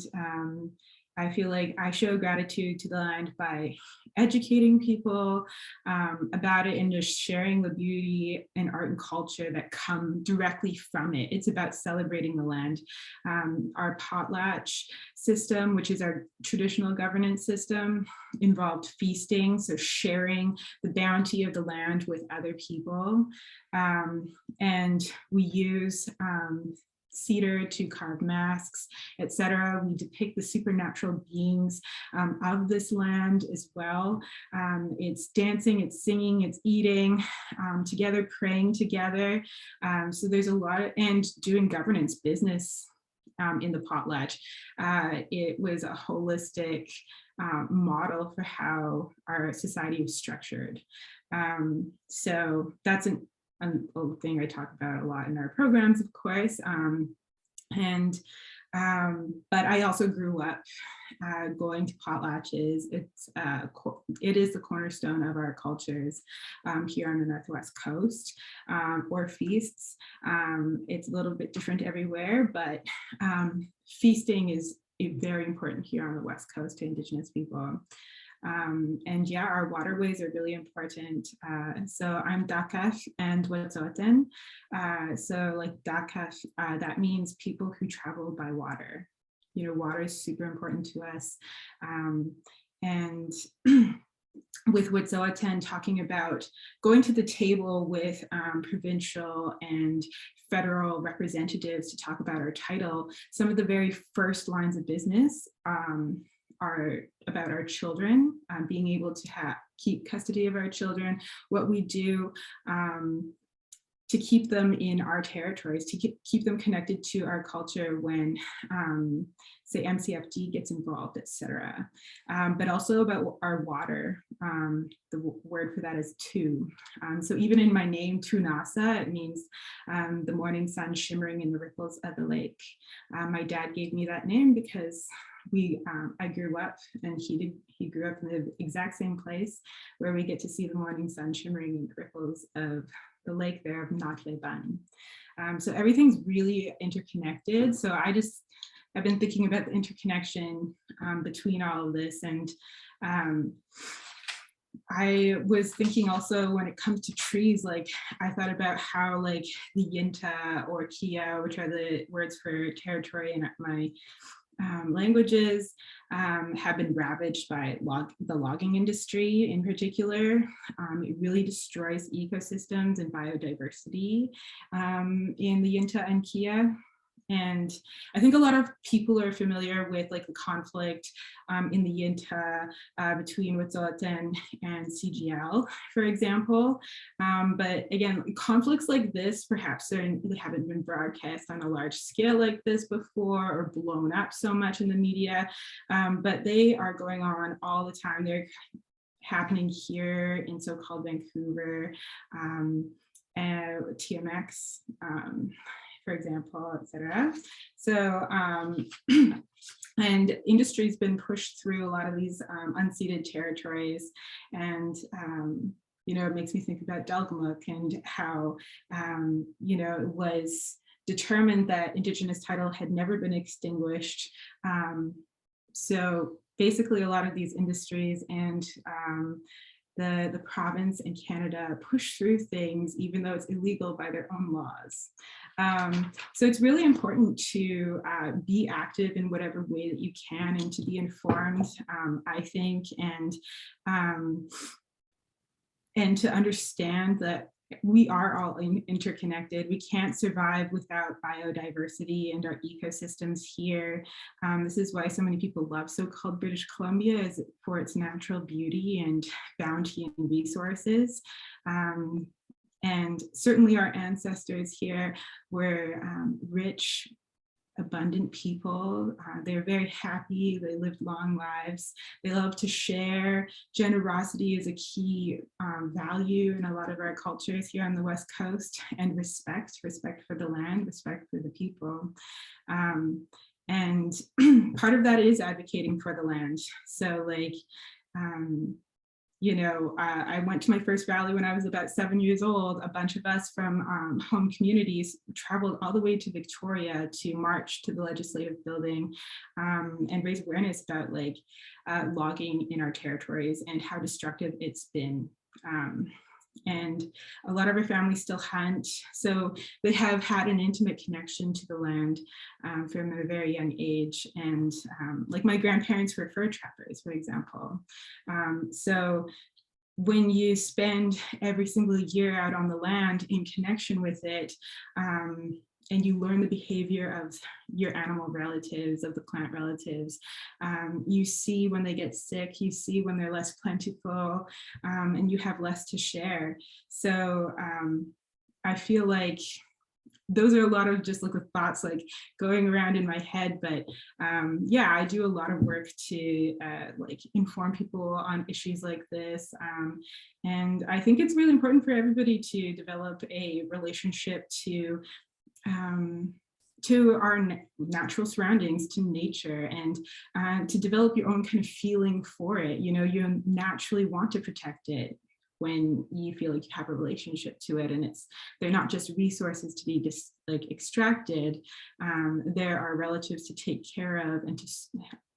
I feel like I show gratitude to the land by educating people about it and just sharing the beauty and art and culture that come directly from it. It's about celebrating the land. Our potlatch system, which is our traditional governance system, involved feasting, so sharing the bounty of the land with other people. And we use cedar to carve masks, etc. We depict the supernatural beings of this land as well. It's dancing, it's singing, it's eating together, praying together. So there's a lot of, and doing governance business in the potlatch. It was a holistic model for how our society was structured. So that's a thing I talk about a lot in our programs, of course. But I also grew up going to potlatches. It is the cornerstone of our cultures here on the Northwest Coast, or feasts. It's a little bit different everywhere, but feasting is very important here on the West Coast to Indigenous people. And yeah, our waterways are really important. So I'm Dakaf and Wet'suwet'en. So like Dakaf, that means people who travel by water. You know, water is super important to us. And with Wet'suwet'en talking about going to the table with provincial and federal representatives to talk about our title, some of the very first lines of business are about our children, being able to keep custody of our children, what we do to keep them in our territories, to keep them connected to our culture when, say, MCFD gets involved, etc. But also about our water. The word for that is tu. So even in my name, Tunasa, it means the morning sun shimmering in the ripples of the lake. My dad gave me that name because I grew up, and he grew up in the exact same place where we get to see the morning sun shimmering in the ripples of the lake there of Natle Bun. So everything's really interconnected. So I've been thinking about the interconnection between all of this. And I was thinking also when it comes to trees, like I thought about how like the Yinta or Kia, which are the words for territory in my languages, have been ravaged by the logging industry in particular. It really destroys ecosystems and biodiversity in the Yinta and Kia. And I think a lot of people are familiar with like the conflict in the Yinta between Wet'suwet'en and CGL, for example. But again, conflicts like this perhaps they haven't been broadcast on a large scale like this before or blown up so much in the media, but they are going on all the time. They're happening here in so-called Vancouver, and TMX, for example, etc. So, and industry's been pushed through a lot of these unceded territories, and you know, it makes me think about Delgamuukw and how you know, it was determined that Indigenous title had never been extinguished. So basically, a lot of these industries and the province and Canada push through things even though it's illegal by their own laws. So it's really important to be active in whatever way that you can and to be informed, I think, and to understand that we are all interconnected. We can't survive without biodiversity and our ecosystems here. This is why so many people love so-called British Columbia, is for its natural beauty and bounty and resources. And certainly our ancestors here were rich, abundant people. They're very happy. They lived long lives. They love to share. Generosity is a key value in a lot of our cultures here on the West Coast, and respect for the land, respect for the people. And part of that is advocating for the land. So like, you know, I went to my first rally when I was about 7 years old. A bunch of us from home communities traveled all the way to Victoria to march to the legislative building and raise awareness about like logging in our territories and how destructive it's been. And a lot of our families still hunt, so they have had an intimate connection to the land from a very young age. And like my grandparents were fur trappers, for example. So when you spend every single year out on the land in connection with it, and you learn the behavior of your animal relatives, of the plant relatives, you see when they get sick, you see when they're less plentiful, and you have less to share. So I feel like those are a lot of just like the thoughts like going around in my head, but yeah, I do a lot of work to like inform people on issues like this. And I think it's really important for everybody to develop a relationship to our natural surroundings, to nature, and to develop your own kind of feeling for it. You know, you naturally want to protect it when you feel like you have a relationship to it, and they're not just resources to be just like extracted. There are relatives to take care of and to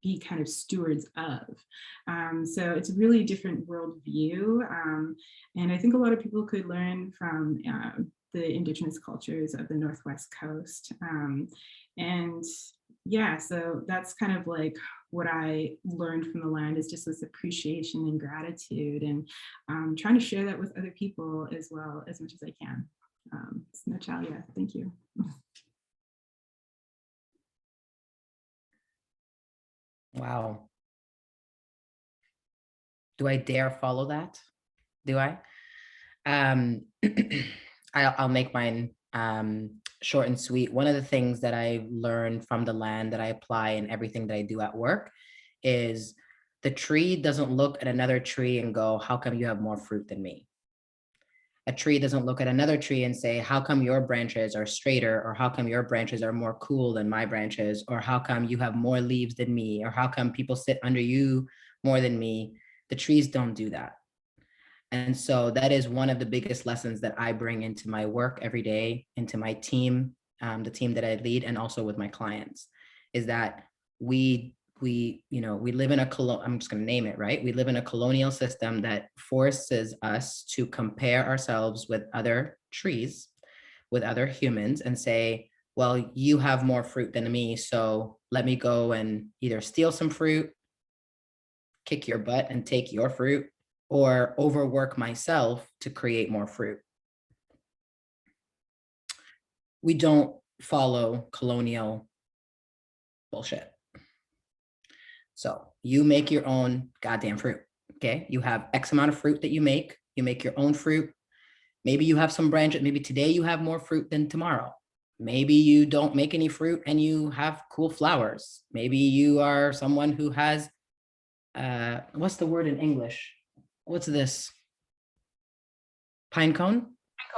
be kind of stewards of. So it's a really different worldview, and I think a lot of people could learn from the Indigenous cultures of the Northwest Coast. And yeah, so that's kind of like what I learned from the land, is just this appreciation and gratitude, and trying to share that with other people as well, as much as I can. Natalia, thank you. Wow. Do I dare follow that? Do I? I'll make mine short and sweet. One of the things that I learned from the land that I apply in everything that I do at work is the tree doesn't look at another tree and go, how come you have more fruit than me? A tree doesn't look at another tree and say, how come your branches are straighter, or how come your branches are more cool than my branches, or how come you have more leaves than me, or how come people sit under you more than me? The trees don't do that. And so that is one of the biggest lessons that I bring into my work every day, into my team, the team that I lead, and also with my clients, is that we live in I'm just going to name it, right? We live in a colonial system that forces us to compare ourselves with other trees, with other humans, and say, well, you have more fruit than me, so let me go and either steal some fruit, kick your butt and take your fruit, or overwork myself to create more fruit. We don't follow colonial bullshit. So you make your own goddamn fruit, okay? You have X amount of fruit that you make your own fruit. Maybe you have some branches, maybe today you have more fruit than tomorrow. Maybe you don't make any fruit and you have cool flowers. Maybe you are someone who has, what's the word in English? What's this? Pine cone?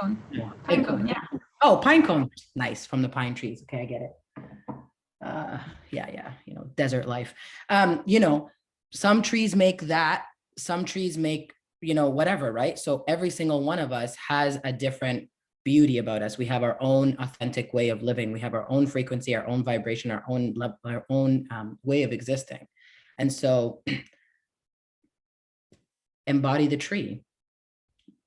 Pine cone. Yeah. Pine cone, yeah. Oh, pine cone. Nice, from the pine trees. Okay, I get it. Yeah, desert life. Some trees make that, some trees make, whatever, right? So every single one of us has a different beauty about us. We have our own authentic way of living. We have our own frequency, our own vibration, our own way of existing. And so embody the tree.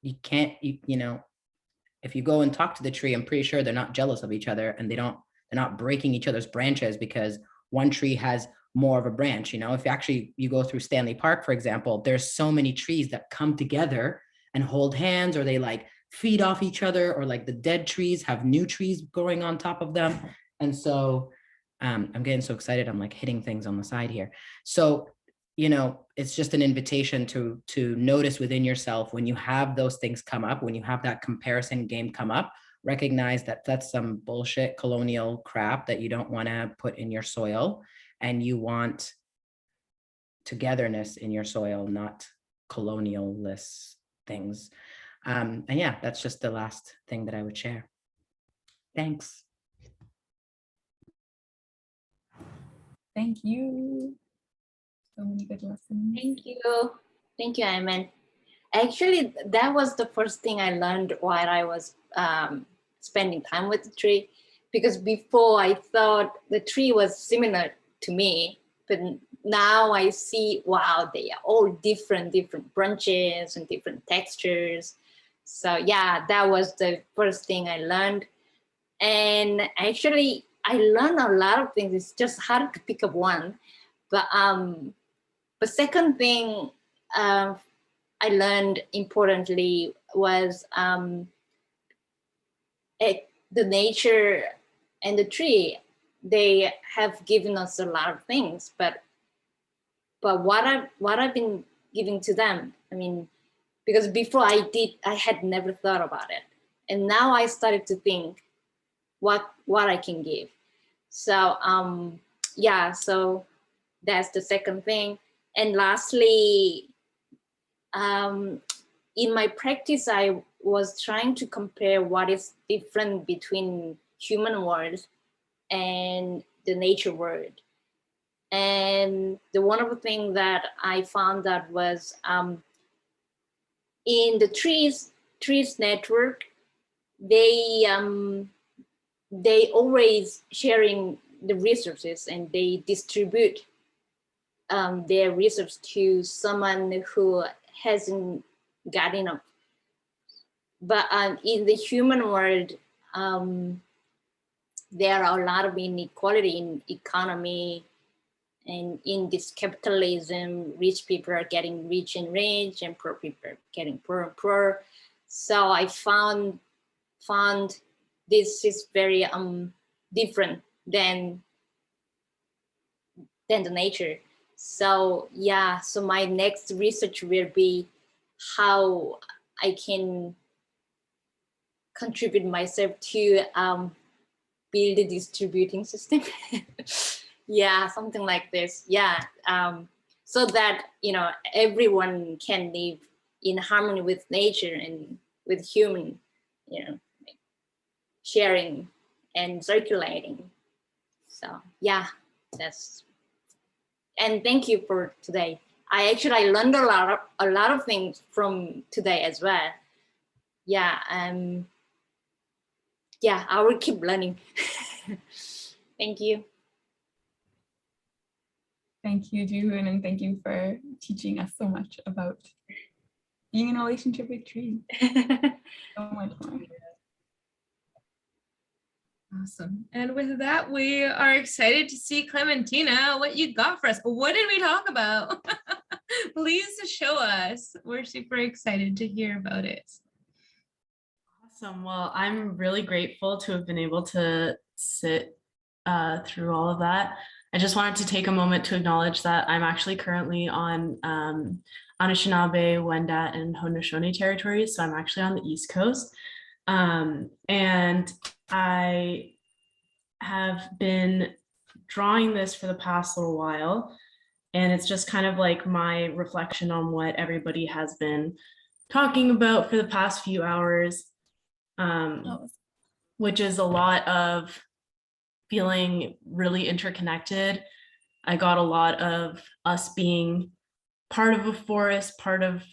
You can't, if you go and talk to the tree, I'm pretty sure they're not jealous of each other, and they're not breaking each other's branches because one tree has more of a branch. If you go through Stanley Park, for example, there's so many trees that come together and hold hands, or they like feed off each other, or like the dead trees have new trees growing on top of them. And so I'm getting so excited, I'm like hitting things on the side here. So it's just an invitation to notice within yourself when you have those things come up, when you have that comparison game come up, recognize that that's some bullshit colonial crap that you don't want to put in your soil, and you want togetherness in your soil, not colonialist things. And yeah, that's just the last thing that I would share. Thanks. Thank you. So many good lessons. Thank you. Thank you, Ayman. Actually, that was the first thing I learned while I was spending time with the tree, because before I thought the tree was similar to me, but now I see, wow, they are all different branches and different textures. So yeah, that was the first thing I learned. And actually, I learned a lot of things. It's just hard to pick up one. But second thing I learned importantly was the nature and the tree. They have given us a lot of things, but what I've been giving to them, I mean, because before I had never thought about it, and now I started to think what I can give. So yeah, so that's the second thing. And lastly, in my practice, I was trying to compare what is different between human world and the nature world. And the wonderful thing that I found that was in the trees network, they always sharing the resources, and they distribute their resources to someone who hasn't got enough. But in the human world, there are a lot of inequality in economy, and in this capitalism, rich people are getting rich and rich, and poor people are getting poor and poor. So I found this is very different than the nature. So yeah, so my next research will be how I can contribute myself to build a distributing system. Yeah, something like this. Yeah, so that, you know, everyone can live in harmony with nature and with human, you know, sharing and circulating. So yeah, that's. And thank you for today. I learned a lot of things from today as well. Yeah, yeah, I will keep learning. Thank you. Thank you, Joohoon, and thank you for teaching us so much about being in a relationship with trees. So much more. Awesome. And with that, we are excited to see Clementina, what you got for us. What did we talk about? Please show us. We're super excited to hear about it. Awesome. Well, I'm really grateful to have been able to sit through all of that. I just wanted to take a moment to acknowledge that I'm actually currently on Anishinaabe, Wendat, and Haudenosaunee territories. So I'm actually on the East Coast. And I have been drawing this for the past little while. And it's just kind of like my reflection on what everybody has been talking about for the past few hours, which is a lot of feeling really interconnected. I got a lot of us being part of a forest, part of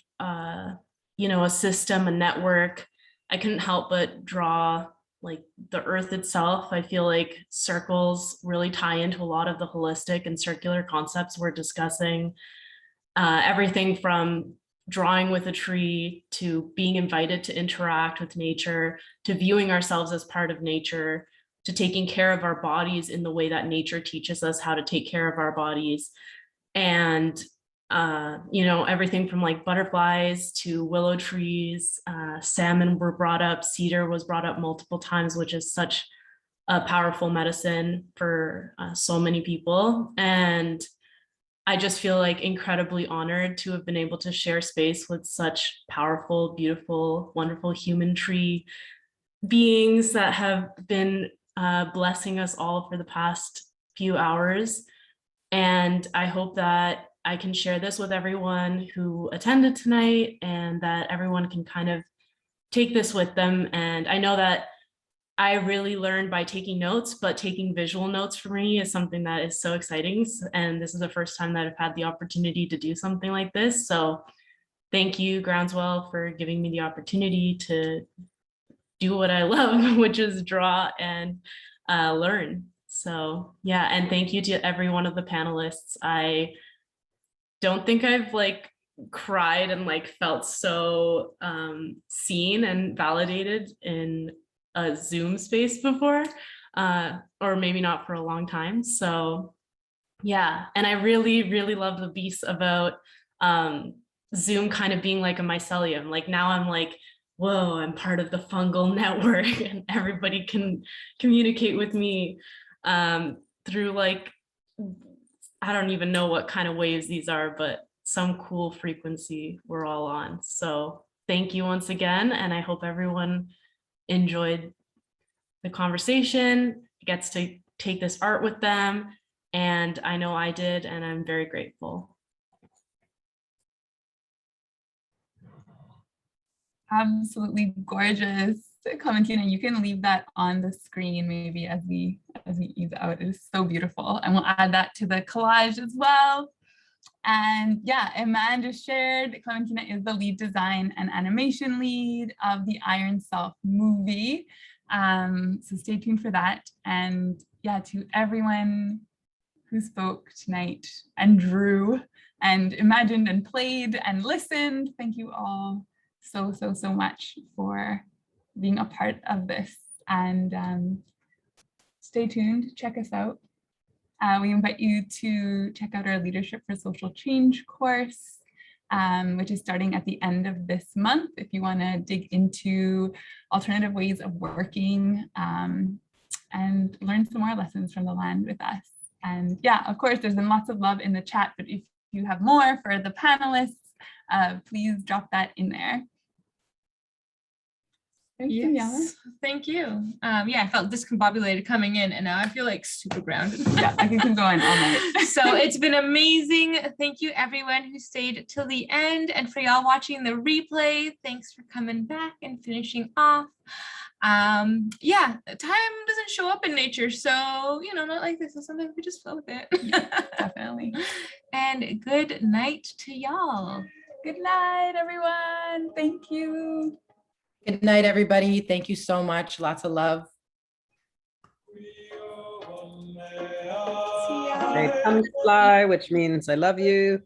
you know, a system, a network. I couldn't help but draw like the earth itself. I feel like circles really tie into a lot of the holistic and circular concepts we're discussing. Everything from drawing with a tree to being invited to interact with nature, to viewing ourselves as part of nature, to taking care of our bodies in the way that nature teaches us how to take care of our bodies. And you know, everything from like butterflies to willow trees, salmon were brought up, cedar was brought up multiple times, which is such a powerful medicine for so many people. And I just feel like incredibly honored to have been able to share space with such powerful, beautiful, wonderful human tree beings that have been blessing us all for the past few hours. And I hope that I can share this with everyone who attended tonight, and that everyone can kind of take this with them. And I know that I really learned by taking notes, but taking visual notes for me is something that is so exciting. And this is the first time that I've had the opportunity to do something like this. So thank you, Groundswell, for giving me the opportunity to do what I love, which is draw and learn. So yeah, and thank you to every one of the panelists. I don't think I've like cried and like felt so seen and validated in a Zoom space before, or maybe not for a long time. So yeah, and I really, really love the piece about Zoom kind of being like a mycelium. Like now I'm like, whoa, I'm part of the fungal network and everybody can communicate with me through like, I don't even know what kind of waves these are, but some cool frequency we're all on. So thank you once again. And I hope everyone enjoyed the conversation, gets to take this art with them. And I know I did, and I'm very grateful. Absolutely gorgeous. Clementina, you can leave that on the screen maybe as we ease out. It is so beautiful. And we'll add that to the collage as well. And yeah, Iman just shared, Clementina is the lead design and animation lead of the Iron Self movie. So stay tuned for that. And yeah, to everyone who spoke tonight and drew and imagined and played and listened, thank you all so much for being a part of this. And stay tuned, check us out. We invite you to check out our Leadership for Social Change course, which is starting at the end of this month. If you want to dig into alternative ways of working and learn some more lessons from the land with us. And yeah, of course, there's been lots of love in the chat, but if you have more for the panelists, please drop that in there. Yes, thank you. Yeah, I felt discombobulated coming in, and now I feel like super grounded. Yeah, I can keep going all night. So it's been amazing. Thank you everyone who stayed till the end, and for y'all watching the replay, thanks for coming back and finishing off. Yeah, time doesn't show up in nature, so you know, not like this, so sometimes we just flow with it. Definitely. And good night to y'all. Good night, everyone. Thank you. Good night, everybody. Thank you so much. Lots of love. Okay, Tumsly, which means I love you.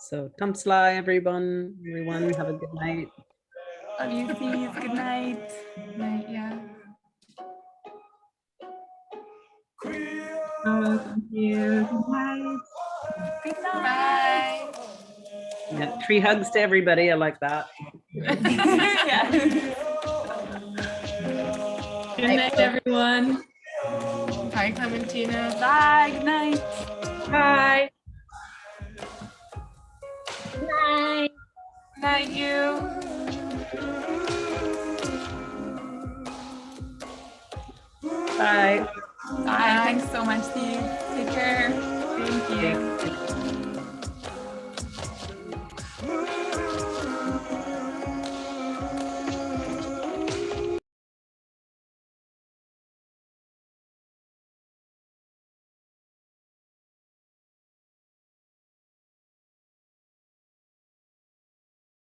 So Tumsly, everyone. Have a good night. Love you, Steve. Good night. Good night, yeah. Thank you. Good night. Good night. Bye. Yeah, 3 hugs to everybody. I like that. Yeah. Good night, everyone. Bye, Clementina. Bye. Good night. Bye. Night. Good night, you. Bye. Bye. Thanks so much, Steve. Take care. Thank you.